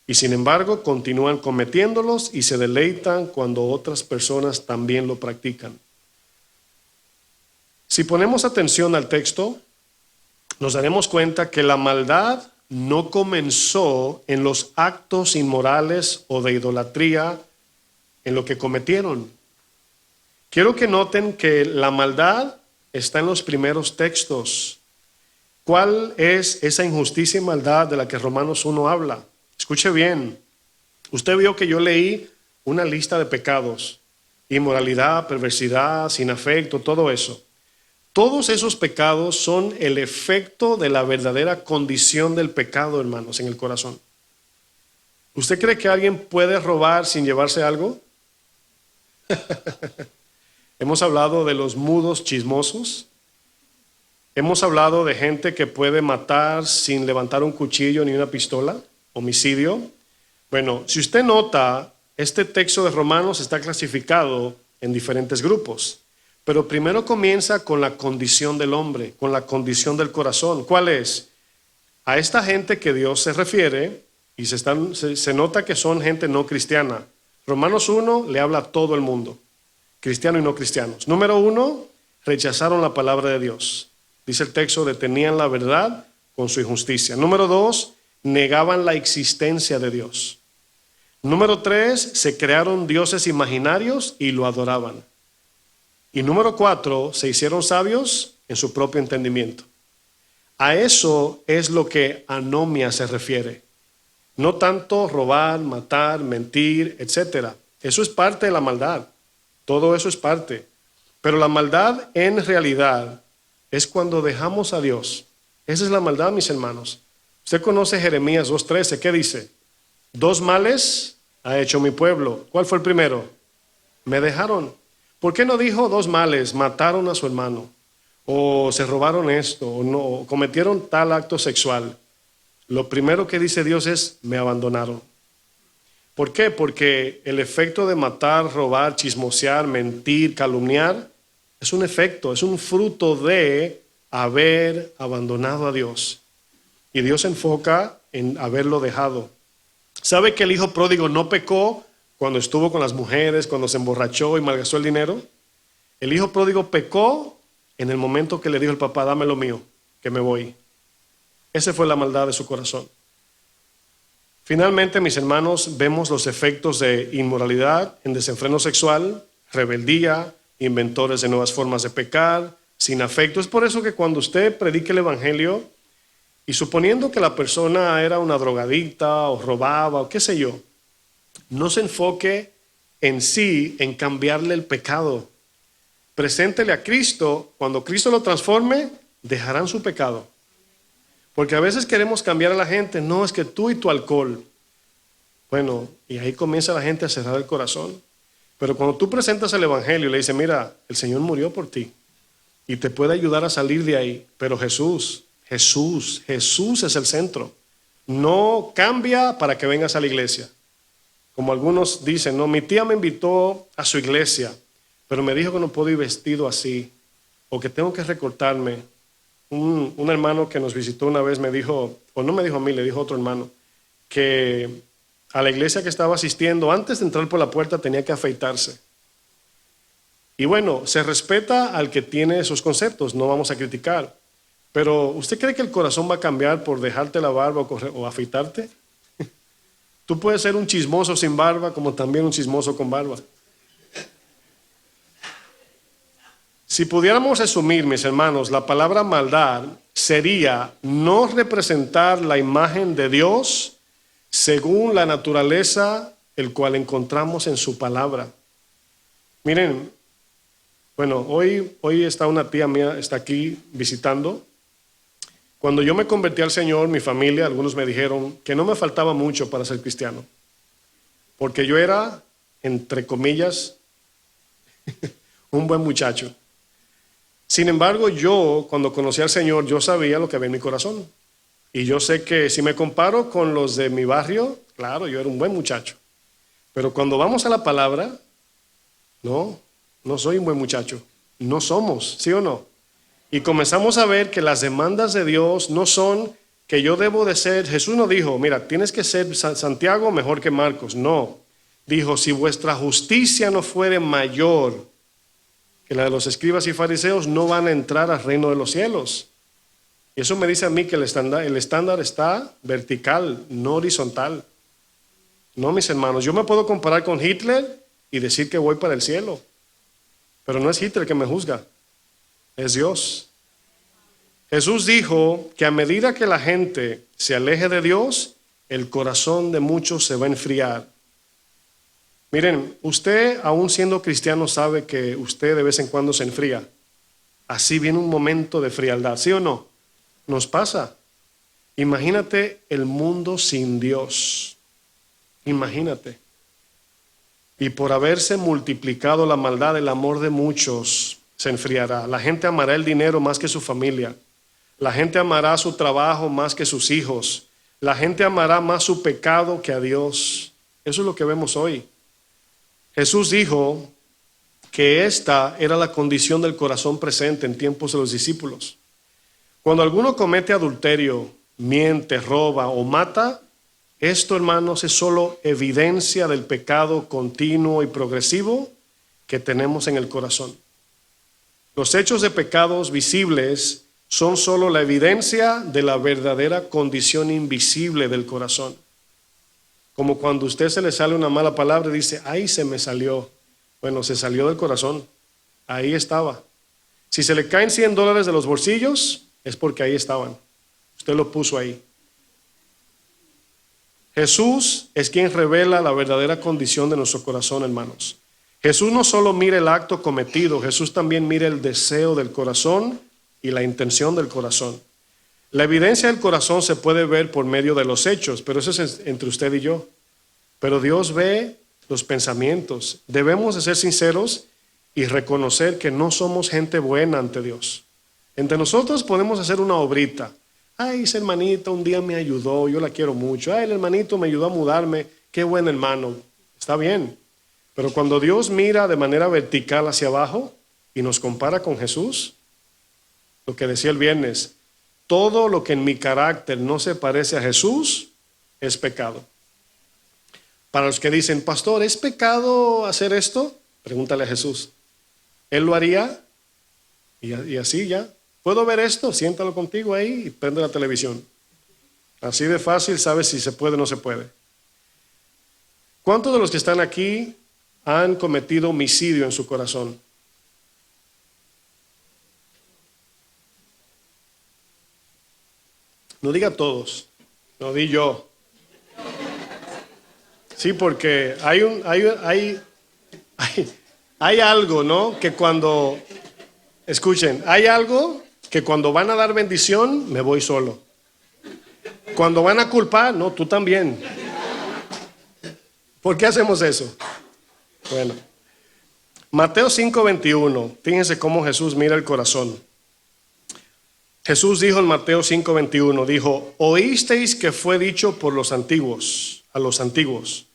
Y sin embargo, continúan cometiéndolos y se deleitan cuando otras personas también lo practican. Si ponemos atención al texto, nos daremos cuenta que la maldad no comenzó en los actos inmorales o de idolatría en lo que cometieron. Quiero que noten que la maldad está en los primeros textos. ¿Cuál es esa injusticia y maldad de la que Romanos 1 habla? Escuche bien. Usted vio que yo leí una lista de pecados. Inmoralidad, perversidad, sin afecto, todo eso. Todos esos pecados son el efecto de la verdadera condición del pecado, hermanos, en el corazón. ¿Usted cree que alguien puede robar sin llevarse algo? Hemos hablado de los mudos chismosos. Hemos hablado de gente que puede matar sin levantar un cuchillo ni una pistola, homicidio. Bueno, si usted nota, este texto de Romanos está clasificado en diferentes grupos. Pero primero comienza con la condición del hombre, con la condición del corazón. ¿Cuál es? A esta gente que Dios se refiere, y se nota que son gente no cristiana. Romanos 1 le habla a todo el mundo, cristiano y no cristianos. Número 1, rechazaron la palabra de Dios. Dice el texto, detenían la verdad con su injusticia. Número 2, negaban la existencia de Dios. Número 3, se crearon dioses imaginarios y lo adoraban. Y número 4, se hicieron sabios en su propio entendimiento. A eso es lo que anomia se refiere. No tanto robar, matar, mentir, etc. Eso es parte de la maldad. Todo eso es parte. Pero la maldad en realidad es cuando dejamos a Dios. Esa es la maldad, mis hermanos. Usted conoce Jeremías 2:13. ¿Qué dice? 2 males ha hecho mi pueblo. ¿Cuál fue el primero? Me dejaron. ¿Por qué no dijo 2 males? Mataron a su hermano, o se robaron esto, o no, o cometieron tal acto sexual. Lo primero que dice Dios es, me abandonaron. ¿Por qué? Porque el efecto de matar, robar, chismosear, mentir, calumniar, es un efecto, es un fruto de haber abandonado a Dios. Y Dios se enfoca en haberlo dejado. ¿Sabe que el hijo pródigo no pecó cuando estuvo con las mujeres, cuando se emborrachó y malgastó el dinero? El hijo pródigo pecó en el momento que le dijo el papá, dame lo mío, que me voy. Esa fue la maldad de su corazón. Finalmente, mis hermanos, vemos los efectos de inmoralidad en desenfreno sexual, rebeldía, inventores de nuevas formas de pecar, sin afecto. Es por eso que cuando usted predique el evangelio, y suponiendo que la persona era una drogadicta o robaba o qué sé yo, no se enfoque en sí, en cambiarle el pecado. Preséntele a Cristo. Cuando Cristo lo transforme, dejarán su pecado. Porque a veces queremos cambiar a la gente. No, es que tú y tu alcohol. Bueno, y ahí comienza la gente a cerrar el corazón. Pero cuando tú presentas el evangelio y le dices, mira, el Señor murió por ti y te puede ayudar a salir de ahí. Pero Jesús es el centro. No cambia para que vengas a la iglesia. Como algunos dicen, no, mi tía me invitó a su iglesia, pero me dijo que no puedo ir vestido así, o que tengo que recortarme. Un hermano que nos visitó una vez me dijo, o no me dijo a mí, le dijo a otro hermano, que a la iglesia que estaba asistiendo, antes de entrar por la puerta tenía que afeitarse. Y bueno, se respeta al que tiene esos conceptos, no vamos a criticar. Pero ¿usted cree que el corazón va a cambiar por dejarte la barba o afeitarte? Tú puedes ser un chismoso sin barba como también un chismoso con barba. Si pudiéramos resumir, mis hermanos, la palabra maldad sería no representar la imagen de Dios según la naturaleza el cual encontramos en su palabra. Miren, bueno, hoy está una tía mía, está aquí visitando. Cuando yo me convertí al Señor, mi familia, algunos me dijeron que no me faltaba mucho para ser cristiano. Porque yo era, entre comillas, un buen muchacho. Sin embargo, yo, cuando conocí al Señor, yo sabía lo que había en mi corazón. Y yo sé que si me comparo con los de mi barrio, claro, yo era un buen muchacho. Pero cuando vamos a la palabra, no soy un buen muchacho. No somos, ¿sí o no? Y comenzamos a ver que las demandas de Dios no son que yo debo de ser. Jesús no dijo, mira, tienes que ser Santiago mejor que Marcos. No. Dijo, si vuestra justicia no fuere mayor que la de los escribas y fariseos, no van a entrar al reino de los cielos. Y eso me dice a mí que el estándar está vertical, no horizontal. No, mis hermanos, yo me puedo comparar con Hitler y decir que voy para el cielo. Pero no es Hitler que me juzga. Es Dios. Jesús dijo que a medida que la gente se aleje de Dios, el corazón de muchos se va a enfriar. Miren, usted aún siendo cristiano sabe que usted de vez en cuando se enfría. Así viene un momento de frialdad, ¿sí o no? Nos pasa. Imagínate el mundo sin Dios. Imagínate. Y por haberse multiplicado la maldad, el amor de muchos se enfriará. La gente amará el dinero más que su familia. La gente amará su trabajo más que sus hijos. La gente amará más su pecado que a Dios. Eso es lo que vemos hoy. Jesús dijo que esta era la condición del corazón presente en tiempos de los discípulos. Cuando alguno comete adulterio, miente, roba o mata, esto, hermanos, es solo evidencia del pecado continuo y progresivo que tenemos en el corazón. Los hechos de pecados visibles son solo la evidencia de la verdadera condición invisible del corazón. Como cuando a usted se le sale una mala palabra y dice, ay, se me salió. Bueno, se salió del corazón. Ahí estaba. Si se le caen $100 de los bolsillos, es porque ahí estaban. Usted lo puso ahí. Jesús es quien revela la verdadera condición de nuestro corazón, hermanos. Jesús no solo mira el acto cometido, Jesús también mira el deseo del corazón y la intención del corazón. La evidencia del corazón se puede ver por medio de los hechos, pero eso es entre usted y yo. Pero Dios ve los pensamientos. Debemos de ser sinceros y reconocer que no somos gente buena ante Dios. Entre nosotros podemos hacer una obrita. Ay, ese hermanito un día me ayudó, yo la quiero mucho. Ay, el hermanito me ayudó a mudarme, qué buen hermano. Está bien. Pero cuando Dios mira de manera vertical hacia abajo y nos compara con Jesús, lo que decía el viernes, todo lo que en mi carácter no se parece a Jesús es pecado. Para los que dicen, pastor, ¿es pecado hacer esto? Pregúntale a Jesús. ¿Él lo haría? Y así ya. ¿Puedo ver esto? Siéntalo contigo ahí y prende la televisión. Así de fácil, sabes si se puede o no se puede. ¿Cuántos de los que están aquí han cometido homicidio en su corazón? No diga todos, no di yo. Sí, porque hay algo, ¿no? Que cuando, escuchen, hay algo que cuando van a dar bendición, me voy solo. Cuando van a culpar, no, tú también. ¿Por qué hacemos eso? Bueno, Mateo 5:21, fíjense cómo Jesús mira el corazón. Jesús dijo en Mateo 5:21, dijo, oísteis que fue dicho por los antiguos, a los antiguos,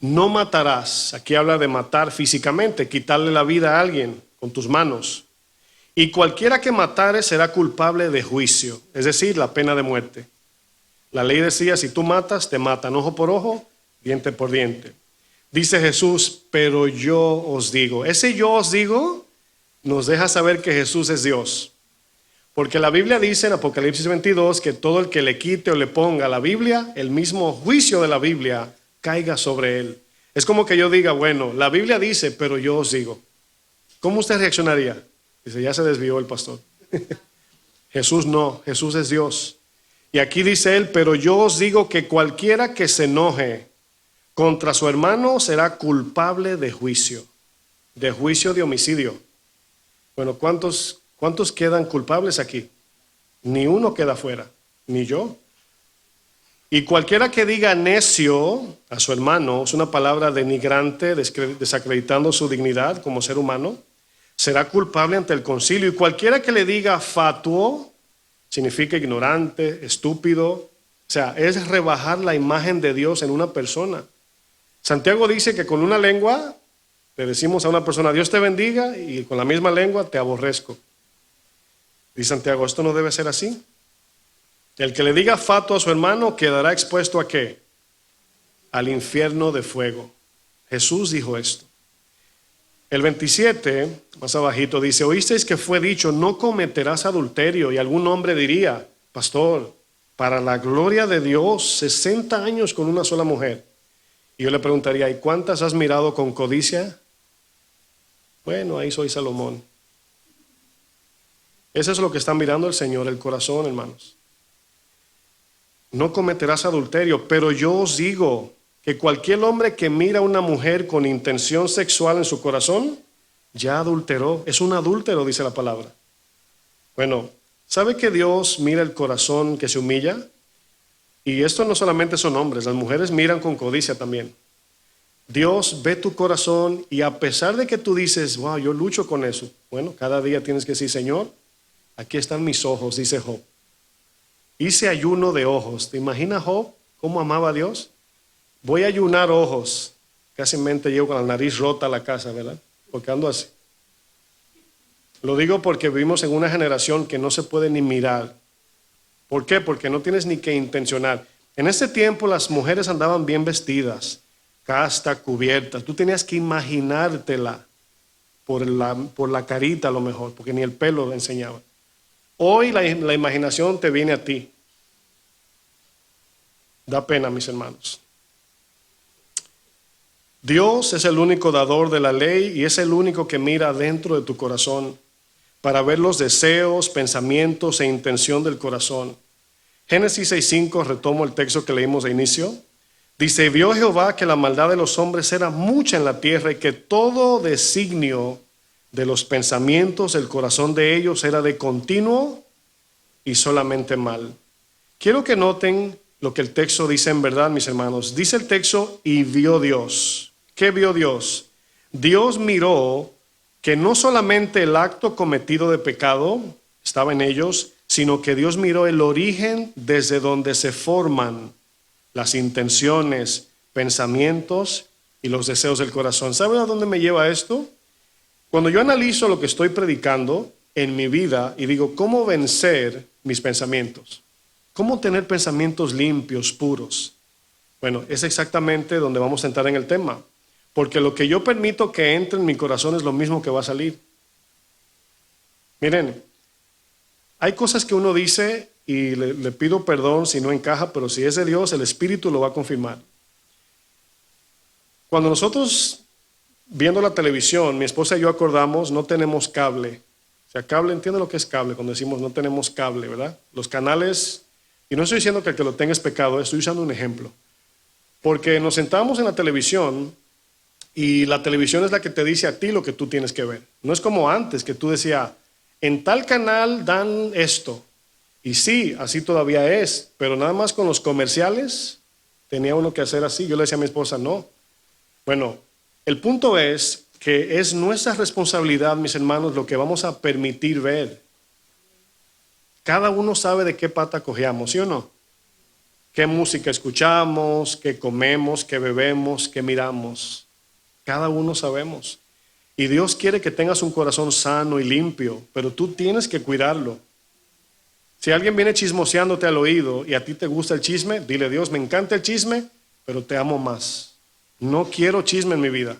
no matarás. Aquí habla de matar físicamente, quitarle la vida a alguien con tus manos. Y cualquiera que matare será culpable de juicio, es decir, la pena de muerte. La ley decía, si tú matas, te matan ojo por ojo, diente por diente. Dice Jesús, pero yo os digo. Ese yo os digo nos deja saber que Jesús es Dios. Porque la Biblia dice en Apocalipsis 22 que todo el que le quite o le ponga a la Biblia, el mismo juicio de la Biblia caiga sobre él. Es como que yo diga, bueno, la Biblia dice, pero yo os digo. ¿Cómo usted reaccionaría? Dice, ya se desvió el pastor. Jesús no, Jesús es Dios. Y aquí dice él, pero yo os digo que cualquiera que se enoje contra su hermano será culpable de juicio de homicidio. Bueno, ¿cuántos quedan culpables aquí? Ni uno queda fuera, ni yo. Y cualquiera que diga necio a su hermano, es una palabra denigrante, desacreditando su dignidad como ser humano, será culpable ante el concilio. Y cualquiera que le diga fatuo, significa ignorante, estúpido, o sea, es rebajar la imagen de Dios en una persona. Santiago dice que con una lengua le decimos a una persona, Dios te bendiga, y con la misma lengua te aborrezco. Dice Santiago, esto no debe ser así. El que le diga fatuo a su hermano quedará expuesto ¿a qué? Al infierno de fuego. Jesús dijo esto. El 27, más abajito, dice, oísteis que fue dicho, no cometerás adulterio. Y algún hombre diría, pastor, para la gloria de Dios, 60 años con una sola mujer. Y yo le preguntaría, ¿y cuántas has mirado con codicia? Bueno, ahí soy Salomón. Eso es lo que está mirando el Señor, el corazón, hermanos. No cometerás adulterio, pero yo os digo que cualquier hombre que mira a una mujer con intención sexual en su corazón, ya adulteró. Es un adúltero, dice la palabra. Bueno, ¿sabe que Dios mira el corazón que se humilla? Y esto no solamente son hombres, las mujeres miran con codicia también. Dios ve tu corazón y a pesar de que tú dices, wow, yo lucho con eso. Bueno, cada día tienes que decir, Señor, aquí están mis ojos, dice Job. Hice ayuno de ojos. ¿Te imaginas Job cómo amaba a Dios? Voy a ayunar ojos. Casi mente llego con la nariz rota a la casa, ¿verdad? Porque ando así. Lo digo porque vivimos en una generación que no se puede ni mirar. ¿Por qué? Porque no tienes ni que intencionar. En ese tiempo las mujeres andaban bien vestidas, casta, cubiertas. Tú tenías que imaginártela por la carita a lo mejor, porque ni el pelo enseñaba. Hoy la imaginación te viene a ti. Da pena, mis hermanos. Dios es el único dador de la ley y es el único que mira dentro de tu corazón para ver los deseos, pensamientos e intención del corazón. Génesis 6:5, retomo el texto que leímos de inicio. Dice, vio Jehová que la maldad de los hombres era mucha en la tierra y que todo designio de los pensamientos del corazón de ellos era de continuo y solamente mal. Quiero que noten lo que el texto dice en verdad, mis hermanos. Dice el texto, y vio Dios. ¿Qué vio Dios? Dios miró que no solamente el acto cometido de pecado estaba en ellos, sino que Dios miró el origen desde donde se forman las intenciones, pensamientos y los deseos del corazón. ¿Saben a dónde me lleva esto? Cuando yo analizo lo que estoy predicando en mi vida y digo, ¿cómo vencer mis pensamientos? ¿Cómo tener pensamientos limpios, puros? Bueno, es exactamente donde vamos a entrar en el tema. Porque lo que yo permito que entre en mi corazón es lo mismo que va a salir. Miren, hay cosas que uno dice y le pido perdón si no encaja, pero si es de Dios, el Espíritu lo va a confirmar. Cuando nosotros, viendo la televisión, mi esposa y yo acordamos, no tenemos cable. O sea, cable, ¿entienden lo que es cable? Cuando decimos no tenemos cable, ¿verdad? Los canales Y no estoy diciendo que el que lo tenga es pecado, estoy usando un ejemplo. Porque nos sentamos en la televisión y la televisión es la que te dice a ti lo que tú tienes que ver. No es como antes que tú decías, en tal canal dan esto. Y sí, así todavía es, pero nada más con los comerciales tenía uno que hacer así. Yo le decía a mi esposa, no. Bueno, el punto es que es nuestra responsabilidad, mis hermanos, lo que vamos a permitir ver. Cada uno sabe de qué pata cojeamos, ¿sí o no? Qué música escuchamos, qué comemos, qué bebemos, qué miramos. Cada uno sabemos. Y Dios quiere que tengas un corazón sano y limpio, pero tú tienes que cuidarlo. Si alguien viene chismoseándote al oído y a ti te gusta el chisme, dile, Dios, me encanta el chisme, pero te amo más. No quiero chisme en mi vida,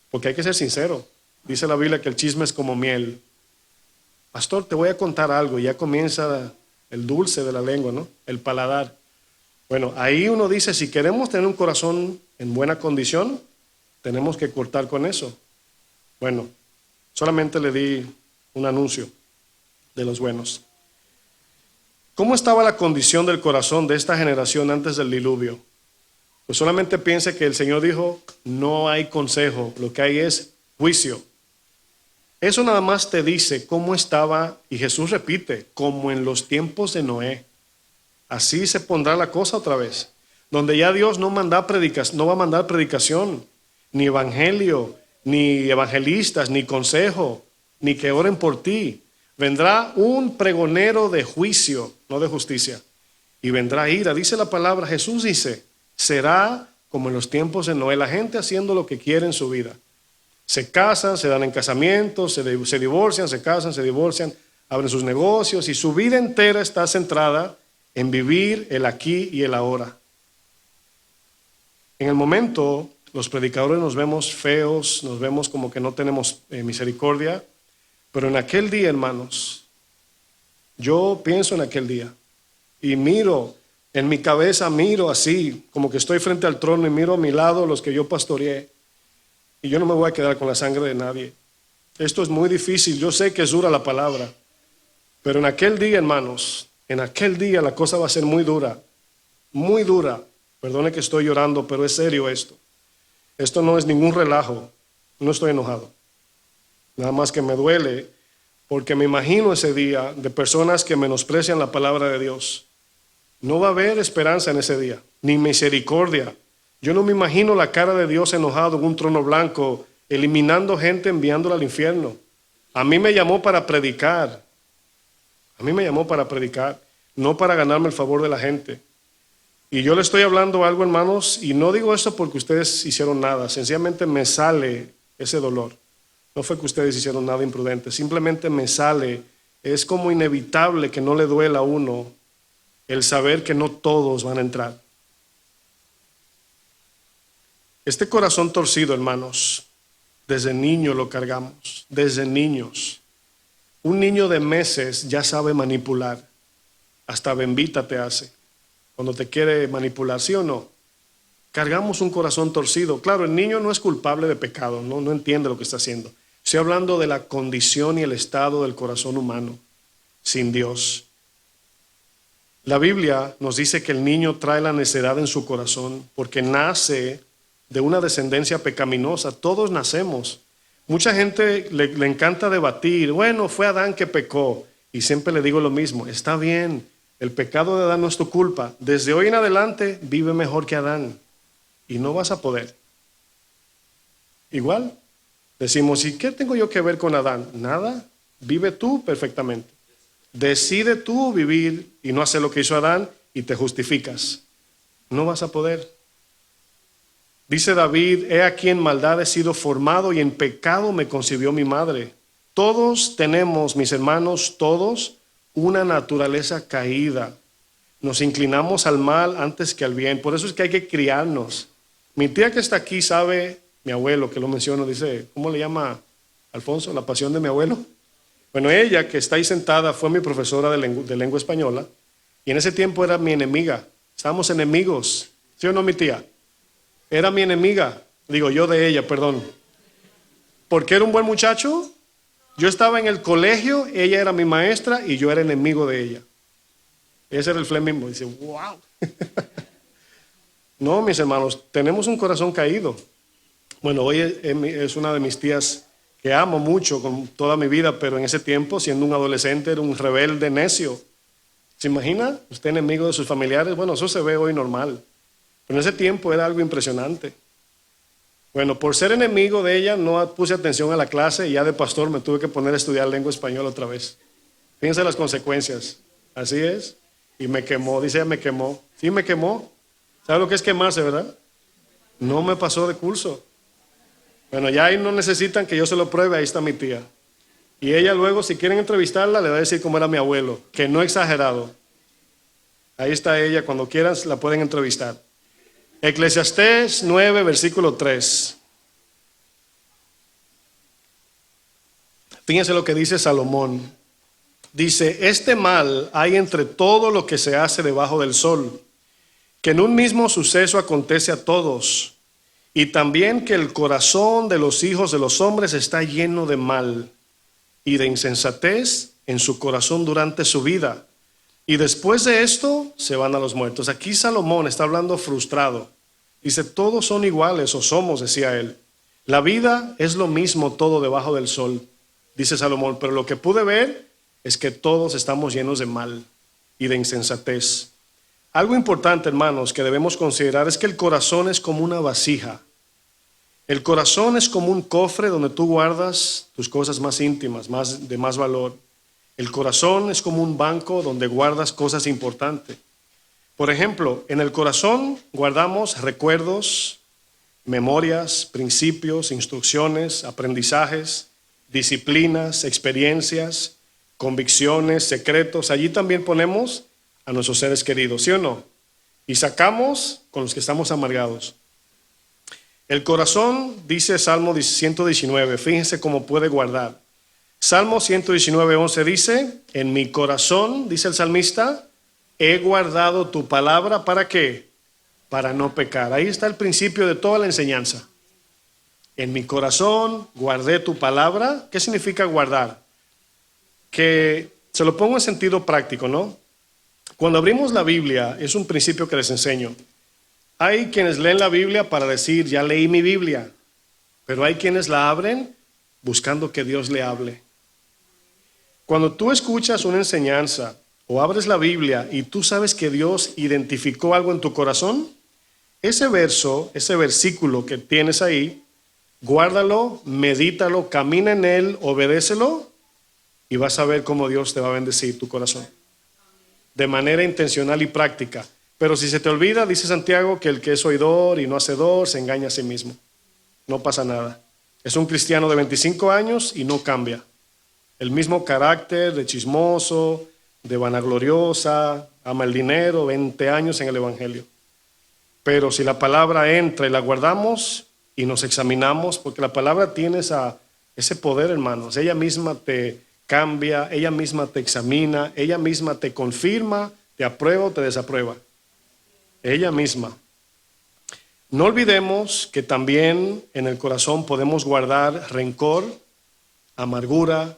porque hay que ser sincero. Dice la Biblia que el chisme es como miel. Pastor, te voy a contar algo, ya comienza el dulce de la lengua, ¿no? El paladar. Bueno, ahí uno dice, si queremos tener un corazón en buena condición, tenemos que cortar con eso. Bueno, solamente le di un anuncio de los buenos. ¿Cómo estaba la condición del corazón de esta generación antes del diluvio? Pues solamente piense que el Señor dijo, no hay consejo, lo que hay es juicio. Eso nada más te dice cómo estaba, y Jesús repite, como en los tiempos de Noé. Así se pondrá la cosa otra vez, donde ya Dios no va a mandar predicación, ni evangelio, ni evangelistas, ni consejo, ni que oren por ti. Vendrá un pregonero de juicio, no de justicia, y vendrá ira. Dice la palabra, Jesús dice, será como en los tiempos de Noé, la gente haciendo lo que quiere en su vida. Se casan, se dan en casamientos, se divorcian, se casan, se divorcian, abren sus negocios y su vida entera está centrada en vivir el aquí y el ahora. En el momento, los predicadores nos vemos feos, nos vemos como que no tenemos misericordia, pero en aquel día, hermanos, yo pienso en aquel día y miro, en mi cabeza miro así, como que estoy frente al trono y miro a mi lado los que yo pastoreé. Y yo no me voy a quedar con la sangre de nadie. Esto es muy difícil, yo sé que es dura la palabra, pero en aquel día, hermanos, en aquel día la cosa va a ser muy dura, muy dura. Perdone que estoy llorando, pero es serio esto. Esto no es ningún relajo, no estoy enojado. Nada más que me duele, porque me imagino ese día de personas que menosprecian la palabra de Dios. No va a haber esperanza en ese día, ni misericordia. Yo no me imagino la cara de Dios enojado en un trono blanco, eliminando gente, enviándola al infierno. A mí me llamó para predicar. A mí me llamó para predicar, no para ganarme el favor de la gente. Y yo le estoy hablando algo, hermanos, y no digo esto porque ustedes hicieron nada. Sencillamente me sale ese dolor. No fue que ustedes hicieron nada imprudente, simplemente me sale. Es como inevitable que no le duela a uno el saber que no todos van a entrar. Este corazón torcido, hermanos, desde niño lo cargamos, desde niños. Un niño de meses ya sabe manipular, hasta bembita te hace, cuando te quiere manipular, ¿sí o no? Cargamos un corazón torcido. Claro, el niño no es culpable de pecado, no entiende lo que está haciendo. Estoy hablando de la condición y el estado del corazón humano sin Dios. La Biblia nos dice que el niño trae la necedad en su corazón porque nace de una descendencia pecaminosa. Todos nacemos. Mucha gente le encanta debatir. Bueno, fue Adán que pecó. Y siempre le digo lo mismo. Está bien, el pecado de Adán no es tu culpa. Desde hoy en adelante vive mejor que Adán. Y no vas a poder. Igual, decimos, ¿y qué tengo yo que ver con Adán? Nada, vive tú perfectamente. Decide tú vivir y no hacer lo que hizo Adán y te justificas. No vas a poder. Dice David, he aquí en maldad he sido formado y en pecado me concibió mi madre. Todos tenemos, mis hermanos, todos, una naturaleza caída. Nos inclinamos al mal antes que al bien. Por eso es que hay que criarnos. Mi tía que está aquí sabe, mi abuelo que lo menciono, dice, ¿cómo le llama Alfonso? La pasión de mi abuelo. Bueno, ella que está ahí sentada fue mi profesora de lengua española y en ese tiempo era mi enemiga. Estábamos enemigos. ¿Sí o no, mi tía? Era mi enemiga. Digo, yo de ella, perdón. ¿Porque era un buen muchacho? Yo estaba en el colegio, ella era mi maestra y yo era enemigo de ella. Ese era el Fleming Boy. Dice, wow. No, mis hermanos, tenemos un corazón caído. Bueno, hoy es una de mis tías que amo mucho con toda mi vida, pero en ese tiempo, siendo un adolescente, era un rebelde necio. ¿Se imagina? Usted enemigo de sus familiares. Bueno, eso se ve hoy normal. Pero en ese tiempo era algo impresionante. Bueno, por ser enemigo de ella, no puse atención a la clase y ya de pastor me tuve que poner a estudiar lengua española otra vez. Fíjense las consecuencias. Así es. Y me quemó. Dice ella, me quemó. Sí, me quemó. ¿Sabe lo que es quemarse, verdad? No me pasó de curso. Bueno, ya ahí no necesitan que yo se lo pruebe. Ahí está mi tía. Y ella luego, si quieren entrevistarla, le va a decir cómo era mi abuelo. Que no exagerado. Ahí está ella. Cuando quieran, la pueden entrevistar. Eclesiastés 9, versículo 3. Fíjense lo que dice Salomón. Dice, este mal hay entre todo lo que se hace debajo del sol, que en un mismo suceso acontece a todos, y también que el corazón de los hijos de los hombres está lleno de mal y de insensatez en su corazón durante su vida. Y después de esto se van a los muertos. Aquí Salomón está hablando frustrado. Dice, todos son iguales o somos, decía él. La vida es lo mismo todo debajo del sol, dice Salomón, pero lo que pude ver es que todos estamos llenos de mal y de insensatez. Algo importante, hermanos, que debemos considerar es que el corazón es como una vasija. El corazón es como un cofre donde tú guardas tus cosas más íntimas, de más valor. El corazón es como un banco donde guardas cosas importantes. Por ejemplo, en el corazón guardamos recuerdos, memorias, principios, instrucciones, aprendizajes, disciplinas, experiencias, convicciones, secretos. Allí también ponemos a nuestros seres queridos, ¿sí o no? Y sacamos con los que estamos amargados. El corazón, dice Salmo 119, fíjense cómo puede guardar. Salmo 119:11 dice, en mi corazón, dice el salmista, he guardado tu palabra, ¿para qué? Para no pecar. Ahí está el principio de toda la enseñanza. En mi corazón guardé tu palabra. ¿Qué significa guardar? Que se lo pongo en sentido práctico, ¿no? Cuando abrimos la Biblia, es un principio que les enseño. Hay quienes leen la Biblia para decir, ya leí mi Biblia, pero hay quienes la abren buscando que Dios le hable. Cuando tú escuchas una enseñanza o abres la Biblia y tú sabes que Dios identificó algo en tu corazón, ese verso, ese versículo que tienes ahí, guárdalo, medítalo, camina en él, obedécelo y vas a ver cómo Dios te va a bendecir tu corazón. De manera intencional y práctica. Pero si se te olvida, dice Santiago, que el que es oidor y no hacedor se engaña a sí mismo. No pasa nada. Es un cristiano de 25 años y no cambia. El mismo carácter de chismoso, de vanagloriosa, ama el dinero, 20 años en el evangelio. Pero si la palabra entra y la guardamos y nos examinamos, porque la palabra tiene ese poder, hermanos. Ella misma te cambia, ella misma te examina, ella misma te confirma, te aprueba o te desaprueba. Ella misma. No olvidemos que también en el corazón podemos guardar rencor, amargura,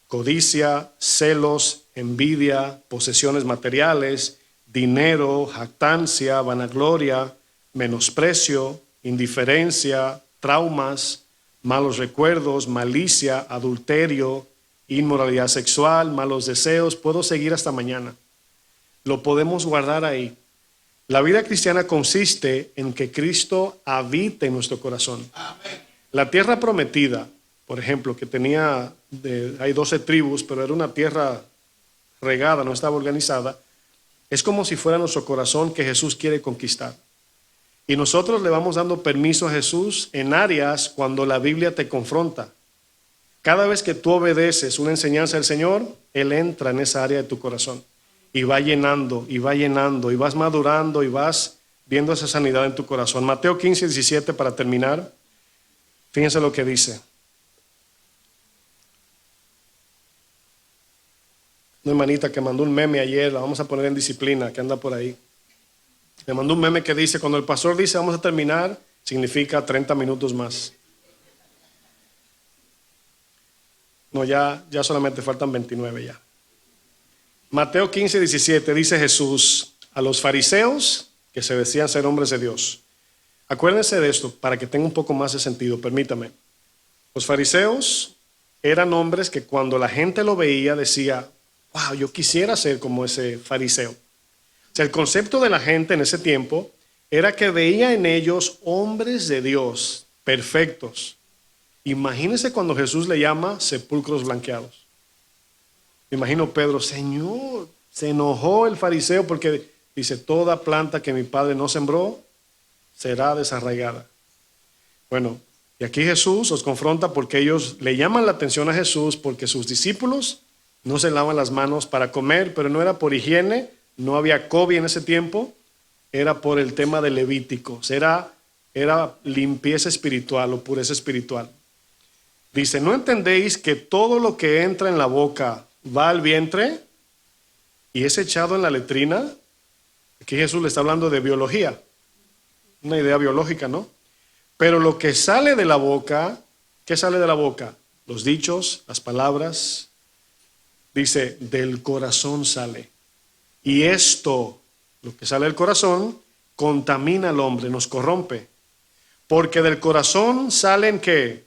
codicia, celos, envidia, posesiones materiales, dinero, jactancia, vanagloria, menosprecio, indiferencia, traumas, malos recuerdos, malicia, adulterio, inmoralidad sexual, malos deseos. Puedo seguir hasta mañana. Lo podemos guardar ahí. La vida cristiana consiste en que Cristo habite en nuestro corazón. Amén. La tierra prometida, por ejemplo, que hay 12 tribus, pero era una tierra regada, no estaba organizada, es como si fuera nuestro corazón que Jesús quiere conquistar. Y nosotros le vamos dando permiso a Jesús en áreas cuando la Biblia te confronta. Cada vez que tú obedeces una enseñanza del Señor, Él entra en esa área de tu corazón. Y va llenando, y va llenando, y vas madurando, y vas viendo esa sanidad en tu corazón. Mateo 15:17 para terminar. Fíjense lo que dice. Una hermanita que mandó un meme ayer, la vamos a poner en disciplina, que anda por ahí. Me mandó un meme que dice, cuando el pastor dice vamos a terminar, significa 30 minutos más. No, ya solamente faltan 29 ya. Mateo 15, 17 dice Jesús a los fariseos que se decían ser hombres de Dios. Acuérdense de esto para que tenga un poco más de sentido, permítame. Los fariseos eran hombres que cuando la gente lo veía decía, wow, yo quisiera ser como ese fariseo. O sea, el concepto de la gente en ese tiempo era que veía en ellos hombres de Dios perfectos. Imagínense cuando Jesús le llama sepulcros blanqueados. Me imagino Pedro, Señor, se enojó el fariseo porque dice, toda planta que mi padre no sembró será desarraigada. Bueno, y aquí Jesús los confronta porque ellos le llaman la atención a Jesús porque sus discípulos no se lavan las manos para comer, pero no era por higiene, no había COVID en ese tiempo, era por el tema de Levíticos, era limpieza espiritual o pureza espiritual. Dice, ¿no entendéis que todo lo que entra en la boca va al vientre y es echado en la letrina? Aquí Jesús le está hablando de biología, una idea biológica, ¿no? Pero lo que sale de la boca, ¿qué sale de la boca? Los dichos, las palabras. Dice, del corazón sale. Y esto, lo que sale del corazón, contamina al hombre, nos corrompe. Porque del corazón salen, ¿qué?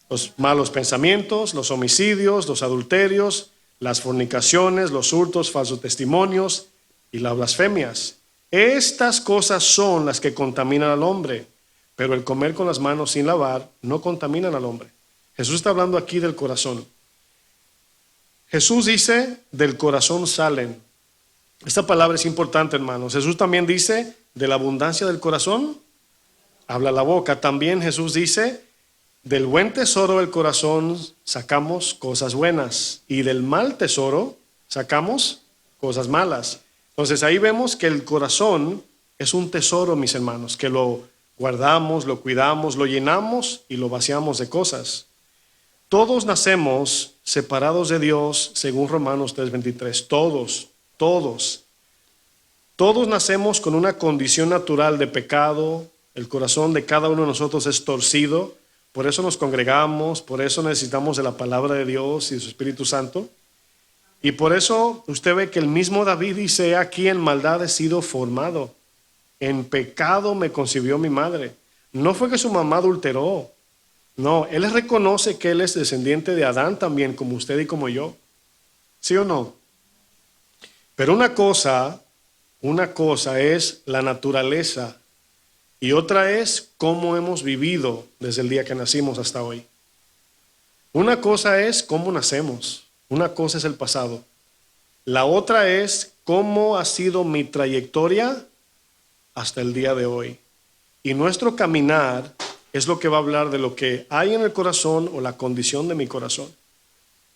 Los malos pensamientos, los homicidios, los adulterios, las fornicaciones, los hurtos, falsos testimonios y las blasfemias. Estas cosas son las que contaminan al hombre, pero el comer con las manos sin lavar no contaminan al hombre. Jesús está hablando aquí del corazón. Jesús dice, del corazón salen. Esta palabra es importante, hermanos. Jesús también dice, de la abundancia del corazón habla la boca. También Jesús dice, del buen tesoro del corazón sacamos cosas buenas y del mal tesoro sacamos cosas malas. Entonces ahí vemos que el corazón es un tesoro, mis hermanos, que lo guardamos, lo cuidamos, lo llenamos y lo vaciamos de cosas. Todos nacemos separados de Dios, según Romanos 3:23. Todos nacemos con una condición natural de pecado. El corazón de cada uno de nosotros es torcido. Por eso nos congregamos, por eso necesitamos de la palabra de Dios y de su Espíritu Santo. Y por eso usted ve que el mismo David dice, aquí en maldad he sido formado. En pecado me concibió mi madre. No fue que su mamá adulteró. No, él reconoce que él es descendiente de Adán también, como usted y como yo. ¿Sí o no? Pero una cosa es la naturaleza y otra es cómo hemos vivido desde el día que nacimos hasta hoy. Una cosa es cómo nacemos, una cosa es el pasado. La otra es cómo ha sido mi trayectoria hasta el día de hoy. Y nuestro caminar es lo que va a hablar de lo que hay en el corazón o la condición de mi corazón.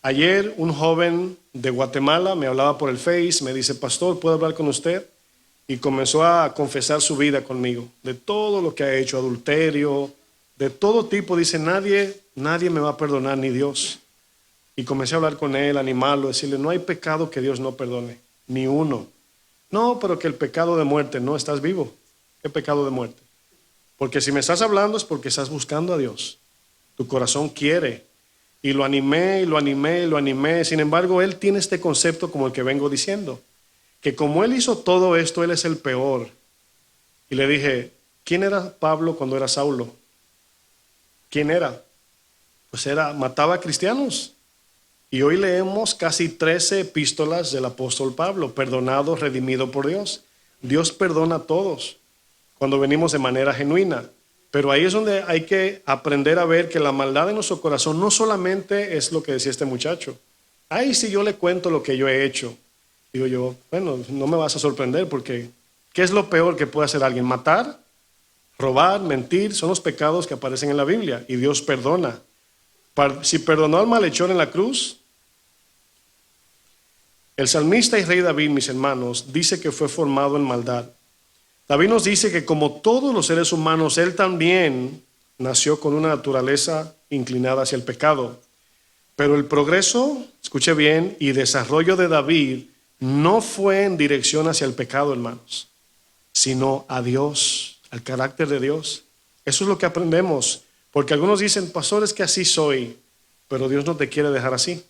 Ayer un joven de Guatemala me hablaba por el Face, me dice, pastor, ¿puedo hablar con usted? Y comenzó a confesar su vida conmigo, de todo lo que ha hecho, adulterio, de todo tipo. Dice, nadie me va a perdonar, ni Dios. Y comencé a hablar con él, animarlo, decirle, no hay pecado que Dios no perdone, ni uno. No, pero que el pecado de muerte, no, estás vivo. ¿Qué pecado de muerte? Porque si me estás hablando es porque estás buscando a Dios. Tu corazón quiere. Y lo animé. Sin embargo, él tiene este concepto como el que vengo diciendo. Que como él hizo todo esto, él es el peor. Y le dije, ¿quién era Pablo cuando era Saulo? ¿Quién era? Pues mataba a cristianos. Y hoy leemos casi 13 epístolas del apóstol Pablo, perdonado, redimido por Dios. Dios perdona a todos cuando venimos de manera genuina. Pero ahí es donde hay que aprender a ver que la maldad de nuestro corazón no solamente es lo que decía este muchacho. Ay, si yo le cuento lo que yo he hecho. Digo yo, bueno, no me vas a sorprender porque ¿qué es lo peor que puede hacer alguien? Matar, robar, mentir, son los pecados que aparecen en la Biblia y Dios perdona. Si perdonó al malhechor en la cruz, el salmista y rey David, mis hermanos, dice que fue formado en maldad. David nos dice que como todos los seres humanos, él también nació con una naturaleza inclinada hacia el pecado. Pero el progreso, escuche bien, y desarrollo de David no fue en dirección hacia el pecado, hermanos, sino a Dios, al carácter de Dios. Eso es lo que aprendemos, porque algunos dicen, pastor, es que así soy, pero Dios no te quiere dejar así.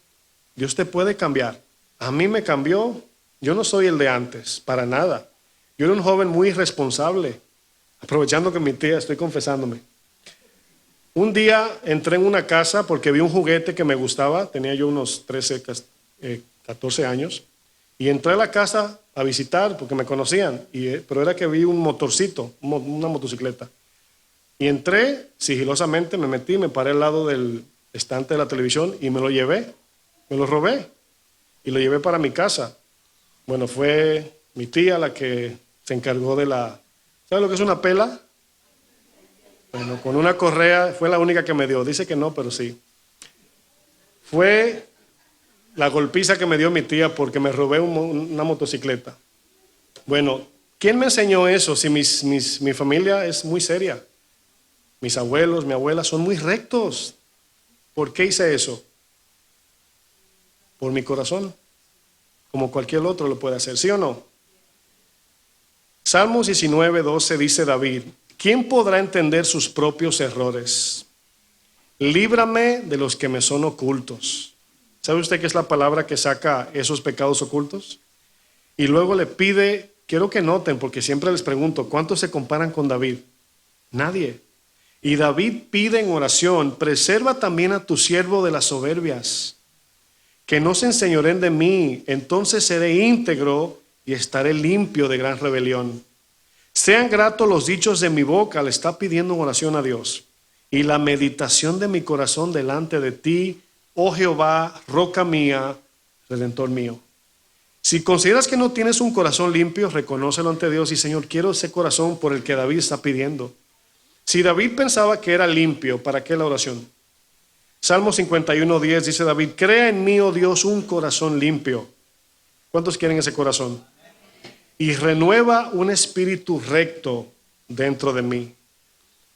Dios te puede cambiar. A mí me cambió Yo no soy el de antes, para nada. Yo era un joven muy irresponsable. Aprovechando que mi tía, estoy confesándome. Un día entré en una casa porque vi un juguete que me gustaba. Tenía yo unos 13, 14 años. Y entré a la casa a visitar porque me conocían. Pero era que vi un motorcito, una motocicleta. Y entré sigilosamente, me metí, me paré al lado del estante de la televisión y me lo llevé. Me lo robé. Y lo llevé para mi casa. Bueno, fue mi tía la que se encargó de la... ¿Sabes lo que es una pela? Bueno, con una correa, fue la única que me dio. Dice que no, pero sí. Fue la golpiza que me dio mi tía porque me robé una motocicleta. Bueno, ¿quién me enseñó eso? Si mi familia es muy seria. Mis abuelos, mi abuela son muy rectos. ¿Por qué hice eso? Por mi corazón. Como cualquier otro lo puede hacer, ¿sí o no? Salmos 19:12 dice David: ¿quién podrá entender sus propios errores? Líbrame de los que me son ocultos. ¿Sabe usted qué es la palabra que saca esos pecados ocultos? Y luego le pide, quiero que noten, porque siempre les pregunto, ¿cuántos se comparan con David? Nadie. Y David pide en oración: preserva también a tu siervo de las soberbias, que no se enseñoreen de mí, entonces seré íntegro y estaré limpio de gran rebelión. Sean gratos los dichos de mi boca, le está pidiendo en oración a Dios, y la meditación de mi corazón delante de ti, oh Jehová, roca mía, redentor mío. Si consideras que no tienes un corazón limpio, reconócelo ante Dios y Señor, quiero ese corazón por el que David está pidiendo. Si David pensaba que era limpio, ¿para qué la oración? Salmo 51:10 dice David: crea en mí, oh Dios, un corazón limpio. ¿Cuántos quieren ese corazón? Y renueva un espíritu recto dentro de mí.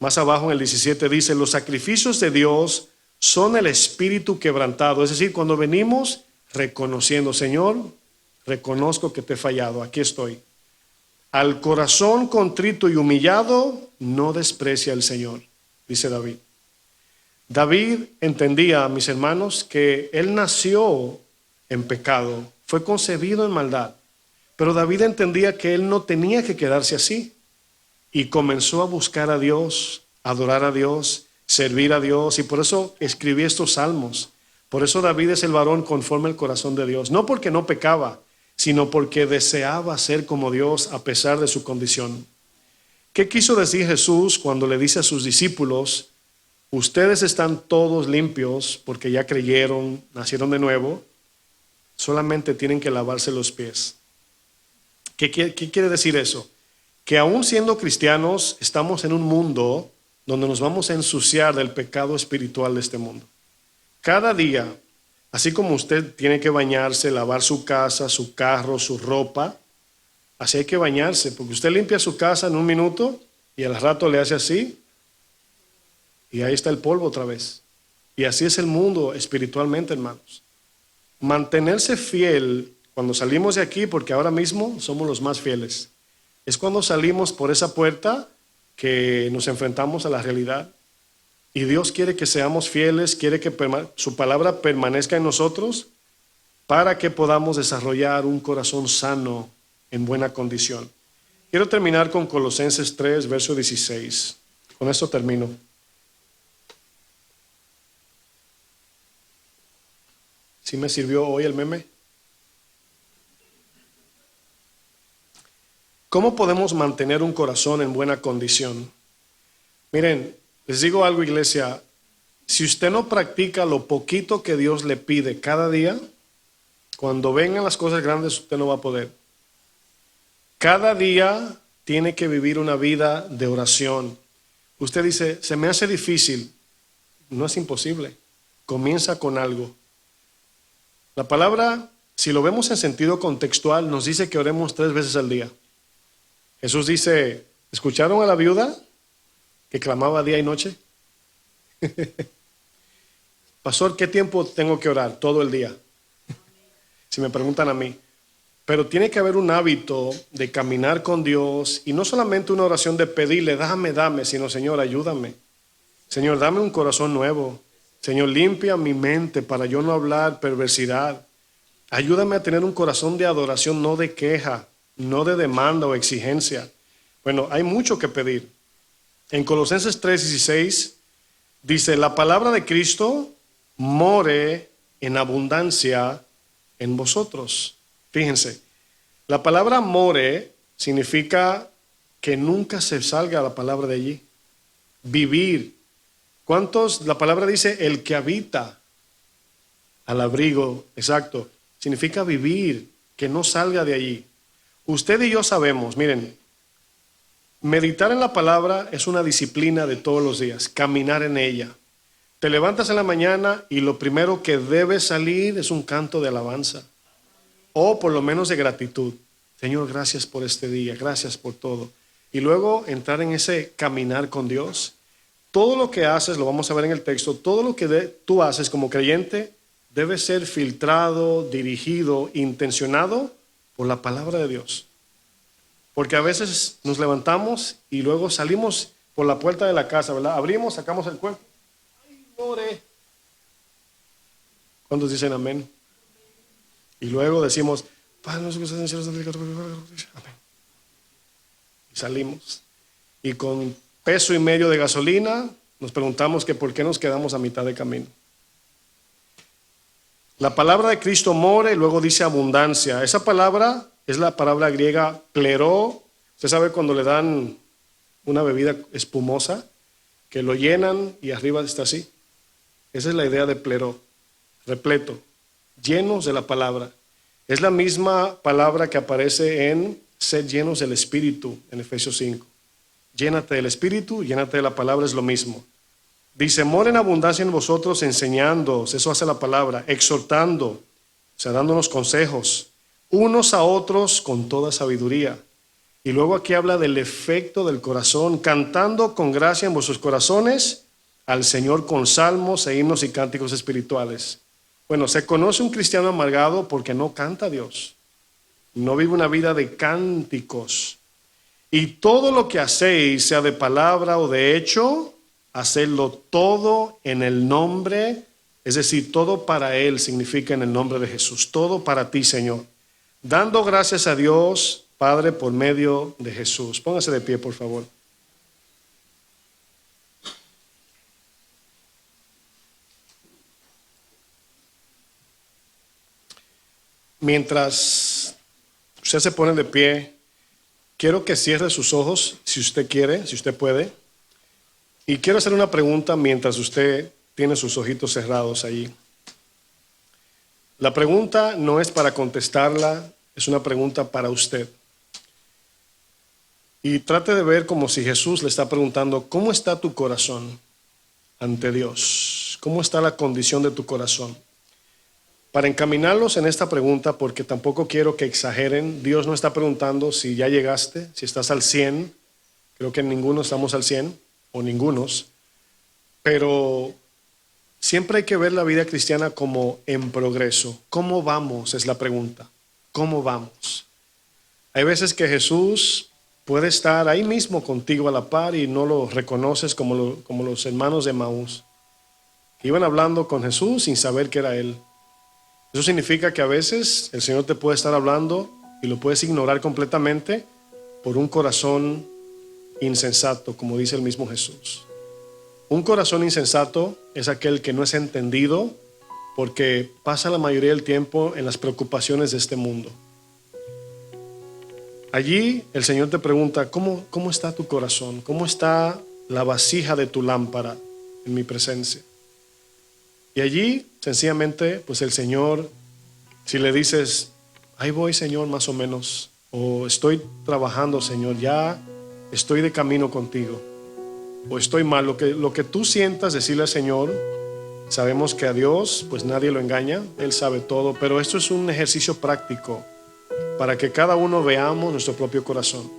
Más abajo en el 17 dice: los sacrificios de Dios son el espíritu quebrantado. Es decir, cuando venimos reconociendo, Señor, reconozco que te he fallado, aquí estoy. Al corazón contrito y humillado no desprecia el Señor, dice David. David entendía, mis hermanos, que él nació en pecado, fue concebido en maldad, pero David entendía que él no tenía que quedarse así y comenzó a buscar a Dios, adorar a Dios, servir a Dios, y por eso escribí estos salmos. Por eso David es el varón conforme al corazón de Dios, no porque no pecaba, sino porque deseaba ser como Dios a pesar de su condición. ¿Qué quiso decir Jesús cuando le dice a sus discípulos: ustedes están todos limpios porque ya creyeron, nacieron de nuevo, solamente tienen que lavarse los pies? ¿Qué quiere decir eso? Que aún siendo cristianos estamos en un mundo donde nos vamos a ensuciar del pecado espiritual de este mundo. Cada día, así como usted tiene que bañarse, lavar su casa, su carro, su ropa, así hay que bañarse, porque usted limpia su casa en un minuto y al rato le hace así y ahí está el polvo otra vez. Y así es el mundo espiritualmente, hermanos. Mantenerse fiel cuando salimos de aquí, porque ahora mismo somos los más fieles, es cuando salimos por esa puerta que nos enfrentamos a la realidad. Y Dios quiere que seamos fieles, quiere que su palabra permanezca en nosotros para que podamos desarrollar un corazón sano, en buena condición. Quiero terminar con Colosenses 3, verso 16. Con esto termino. ¿Sí me sirvió hoy el meme? ¿Cómo podemos mantener un corazón en buena condición? Miren, les digo algo, iglesia. Si usted no practica lo poquito que Dios le pide cada día, cuando vengan las cosas grandes usted no va a poder. Cada día tiene que vivir una vida de oración. Usted dice, se me hace difícil. No es imposible. Comienza con algo. La palabra, si lo vemos en sentido contextual, nos dice que oremos 3 veces al día. Jesús dice, ¿escucharon a la viuda que clamaba día y noche? Pastor, ¿qué tiempo tengo que orar? Todo el día. Si me preguntan a mí. Pero tiene que haber un hábito de caminar con Dios y no solamente una oración de pedirle, dame, sino Señor, ayúdame. Señor, dame un corazón nuevo. Señor, limpia mi mente para yo no hablar perversidad. Ayúdame a tener un corazón de adoración, no de queja, no de demanda o exigencia. Bueno, hay mucho que pedir. En Colosenses 3:16 dice, la palabra de Cristo more en abundancia en vosotros. Fíjense, la palabra more significa que nunca se salga la palabra de allí. Vivir. ¿Cuántos? La palabra dice el que habita al abrigo, exacto. Significa vivir, que no salga de allí. Usted y yo sabemos, miren, meditar en la palabra es una disciplina de todos los días, caminar en ella. Te levantas en la mañana y lo primero que debe salir es un canto de alabanza, o por lo menos de gratitud. Señor, gracias por este día, gracias por todo. Y luego entrar en ese caminar con Dios. Todo lo que haces, lo vamos a ver en el texto, todo lo que tú haces como creyente debe ser filtrado, dirigido, intencionado por la palabra de Dios. Porque a veces nos levantamos y luego salimos por la puerta de la casa, ¿verdad? Abrimos, sacamos el cuerpo. ¡Ay, oré! ¿Cuántos dicen amén? Y luego decimos, Padre nuestro que estás en el cielo, santificado. Amén. Y salimos. Y con peso y medio de gasolina nos preguntamos que por qué nos quedamos a mitad de camino. La palabra de Cristo more y luego dice abundancia. Esa palabra es la palabra griega pleró. Usted sabe cuando le dan una bebida espumosa, que lo llenan y arriba está así. Esa es la idea de pleró, repleto, llenos de la palabra. Es la misma palabra que aparece en ser llenos del Espíritu en Efesios 5. Llénate del Espíritu, llénate de la palabra, es lo mismo. Dice, mora en abundancia en vosotros enseñándoos, eso hace la palabra, exhortando, o sea, dándonos consejos, unos a otros con toda sabiduría. Y luego aquí habla del efecto del corazón, cantando con gracia en vuestros corazones al Señor con salmos e himnos y cánticos espirituales. Bueno, se conoce un cristiano amargado porque no canta a Dios, no vive una vida de cánticos. Y todo lo que hacéis, sea de palabra o de hecho, hacedlo todo en el nombre, es decir, todo para Él significa en el nombre de Jesús, todo para ti, Señor. Dando gracias a Dios, Padre, por medio de Jesús. Póngase de pie, por favor. Mientras usted se pone de pie, quiero que cierre sus ojos, si usted quiere, si usted puede. Y quiero hacer una pregunta mientras usted tiene sus ojitos cerrados allí. La pregunta no es para contestarla, es una pregunta para usted. Y trate de ver como si Jesús le está preguntando, ¿cómo está tu corazón ante Dios? ¿Cómo está la condición de tu corazón? Para encaminarlos en esta pregunta, porque tampoco quiero que exageren, Dios no está preguntando si ya llegaste, si estás al 100, creo que ninguno estamos al 100, o ningunos, pero siempre hay que ver la vida cristiana como en progreso. ¿Cómo vamos? Es la pregunta. ¿Cómo vamos? Hay veces que Jesús puede estar ahí mismo contigo a la par y no lo reconoces como los hermanos de Emaús, que iban hablando con Jesús sin saber que era Él. Eso significa que a veces el Señor te puede estar hablando y lo puedes ignorar completamente por un corazón insensato, como dice el mismo Jesús. Un corazón insensato es aquel que no es entendido porque pasa la mayoría del tiempo en las preocupaciones de este mundo. Allí el Señor te pregunta, ¿cómo está tu corazón? ¿Cómo está la vasija de tu lámpara en mi presencia? Y allí, sencillamente, pues el Señor, si le dices, ahí voy, Señor, más o menos, o estoy trabajando, Señor, ya estoy de camino contigo, o estoy mal, lo que tú sientas, decirle al Señor. Sabemos que a Dios pues nadie lo engaña, Él sabe todo, pero esto es un ejercicio práctico para que cada uno veamos nuestro propio corazón.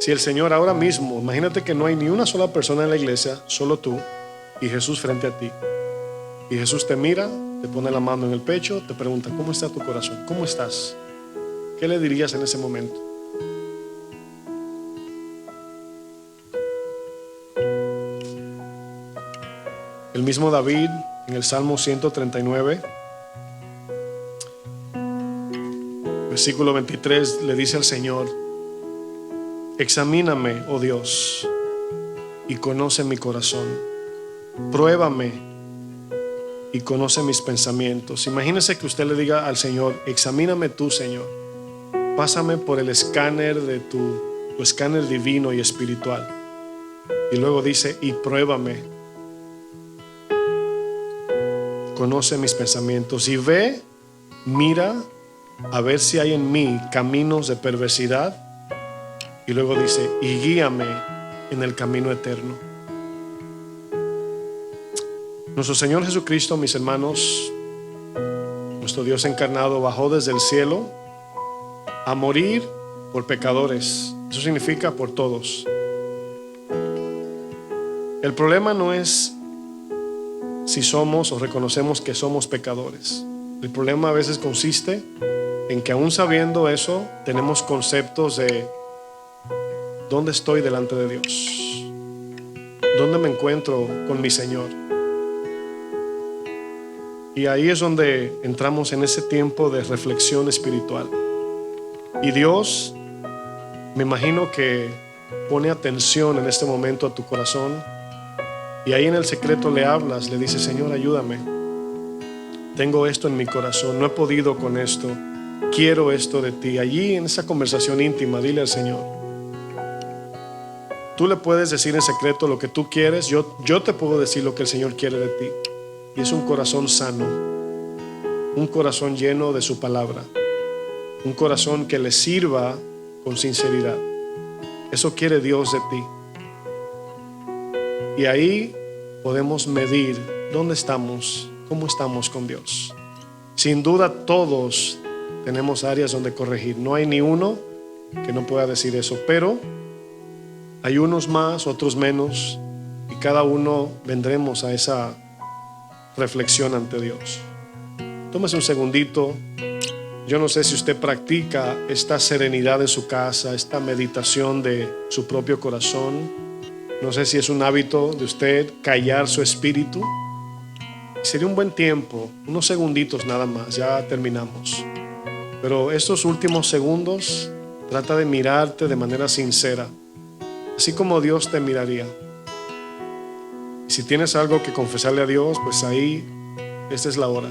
Si el Señor ahora mismo, imagínate que no hay ni una sola persona en la iglesia, solo tú y Jesús frente a ti, y Jesús te mira, te pone la mano en el pecho, te pregunta, ¿cómo está tu corazón? ¿Cómo estás? ¿Qué le dirías en ese momento? El mismo David, en el Salmo 139, versículo 23 le dice al Señor: examíname, oh Dios, y conoce mi corazón. Pruébame y conoce mis pensamientos. Imagínese que usted le diga al Señor: examíname tú, Señor. Pásame por el escáner de tu escáner divino y espiritual. Y luego dice: y pruébame. Conoce mis pensamientos y ve, mira, a ver si hay en mí caminos de perversidad. Y luego dice: y guíame en el camino eterno. Nuestro Señor Jesucristo, mis hermanos, nuestro Dios encarnado, bajó desde el cielo a morir por pecadores. Eso significa por todos. El problema no es si somos o reconocemos que somos pecadores. El problema a veces consiste en que, aún sabiendo eso, tenemos conceptos de ¿dónde estoy delante de Dios? ¿Dónde me encuentro con mi Señor? Y ahí es donde entramos en ese tiempo de reflexión espiritual. Y Dios, me imagino que pone atención en este momento a tu corazón. Y ahí en el secreto le hablas, le dices: Señor, ayúdame. Tengo esto en mi corazón, no he podido con esto. Quiero esto de ti. Allí en esa conversación íntima, dile al Señor. Tú le puedes decir en secreto lo que tú quieres. Yo te puedo decir lo que el Señor quiere de ti. Y es un corazón sano, un corazón lleno de su palabra, un corazón que le sirva con sinceridad. Eso quiere Dios de ti. Y ahí podemos medir dónde estamos, cómo estamos con Dios. Sin duda todos tenemos áreas donde corregir. No hay ni uno que no pueda decir eso, pero hay unos más, otros menos, y cada uno vendremos a esa reflexión ante Dios. Tómese un segundito. Yo no sé si usted practica esta serenidad en su casa, esta meditación de su propio corazón. No sé si es un hábito de usted callar su espíritu. Sería un buen tiempo, unos segunditos nada más, ya terminamos. Pero estos últimos segundos, trata de mirarte de manera sincera, así como Dios te miraría. Y si tienes algo que confesarle a Dios, pues ahí, esta es la hora.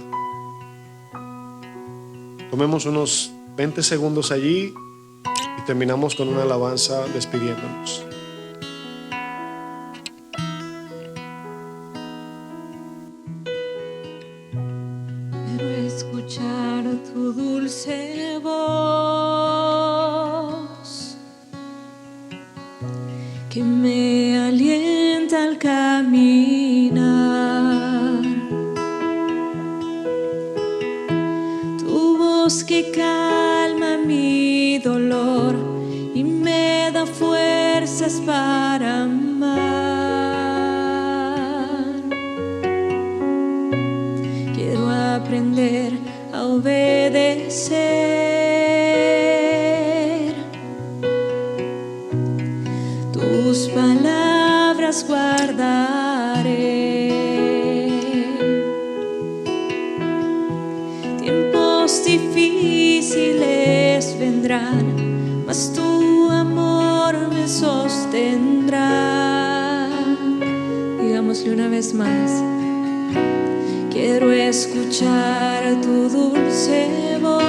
Tomemos unos 20 segundos allí y terminamos con una alabanza despidiéndonos. Quiero escuchar tu dulce voz que me alienta al caminar, tu voz que calma mi dolor y me da fuerzas para amar. Quiero aprender a obedecer tus palabras, guardaré. Tiempos difíciles vendrán, mas tu amor me sostendrá. Digámosle una vez más. Quiero escuchar tu dulce voz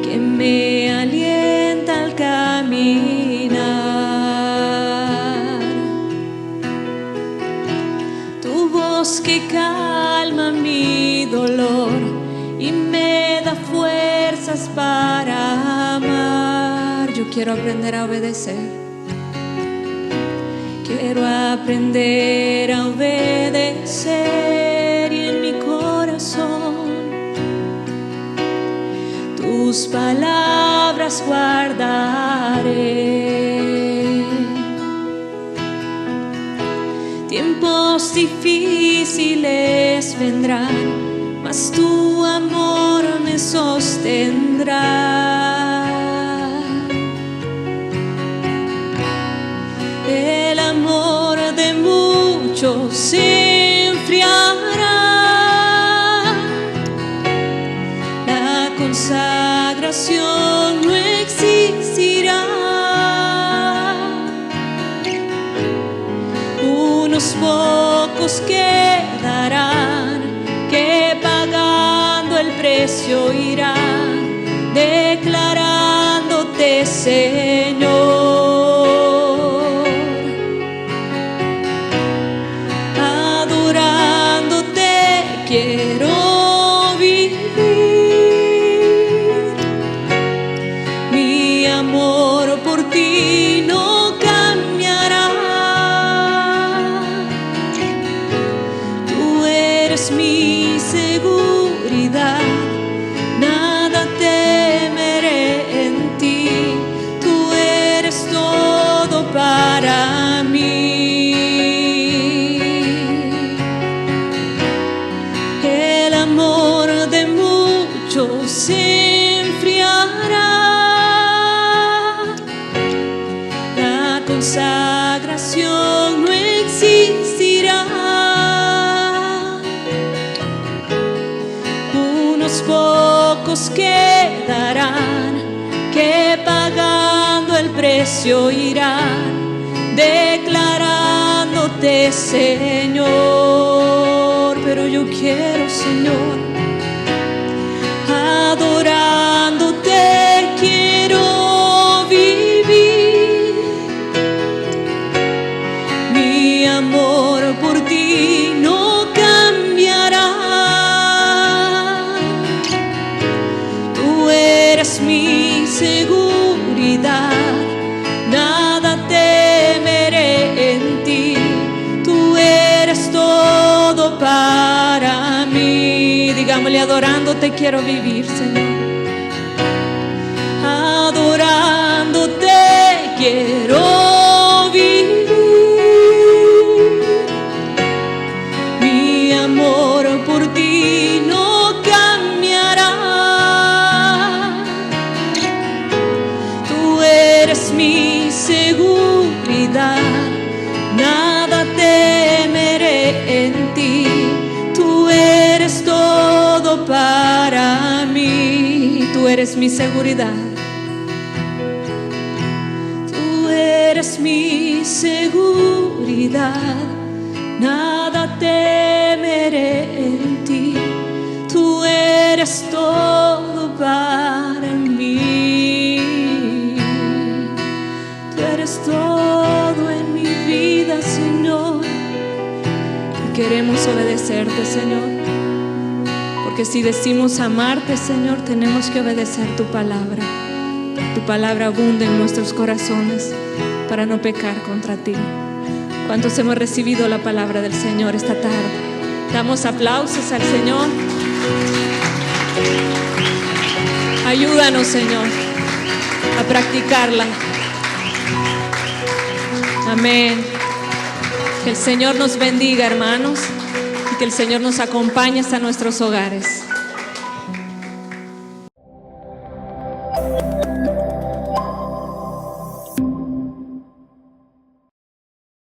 que me alienta al caminar, tu voz que calma mi dolor y me da fuerzas para amar. Yo quiero aprender a obedecer. Quiero aprender a obedecer y en mi corazón tus palabras guardaré. Tiempos difíciles vendrán, mas tu amor me sostendrá. El amor de muchos se enfriará, pocos quedarán que pagando el precio irán, declarándote Señor, adorándote quiero vivir. Mi amor por ti no cambiará. Tú eres mi seguridad, nada temeré en ti. Tú eres todo para mí. El amor de muchos se enfriará, la consagración no existirá. Unos pocos quedarán que pagando el precio irán, declarándote Señor. Pero yo quiero, Señor, adorándote quiero vivir. Mi amor por ti no cambiará. Tú eres mi seguridad, nada temeré en ti. Tú eres todo para mí. Digámosle, adorándote quiero vivir, Señor. Adorándote quiero vivir. Mi amor por ti no cambiará. Tú eres mi seguridad, nada temeré en ti. Tú eres todo para mí. Tú eres mi seguridad. Tú eres mi seguridad, nada temeré en ti. Tú eres todo para mí. Tú eres todo en mi vida, Señor. Y queremos obedecerte, Señor, porque si decimos amarte, Señor, tenemos que obedecer tu palabra. Tu palabra abunda en nuestros corazones para no pecar contra ti. ¿Cuántos hemos recibido la palabra del Señor esta tarde? Damos aplausos al Señor. Ayúdanos, Señor, a practicarla. Amén. Que el Señor nos bendiga, hermanos, y que el Señor nos acompañe hasta nuestros hogares.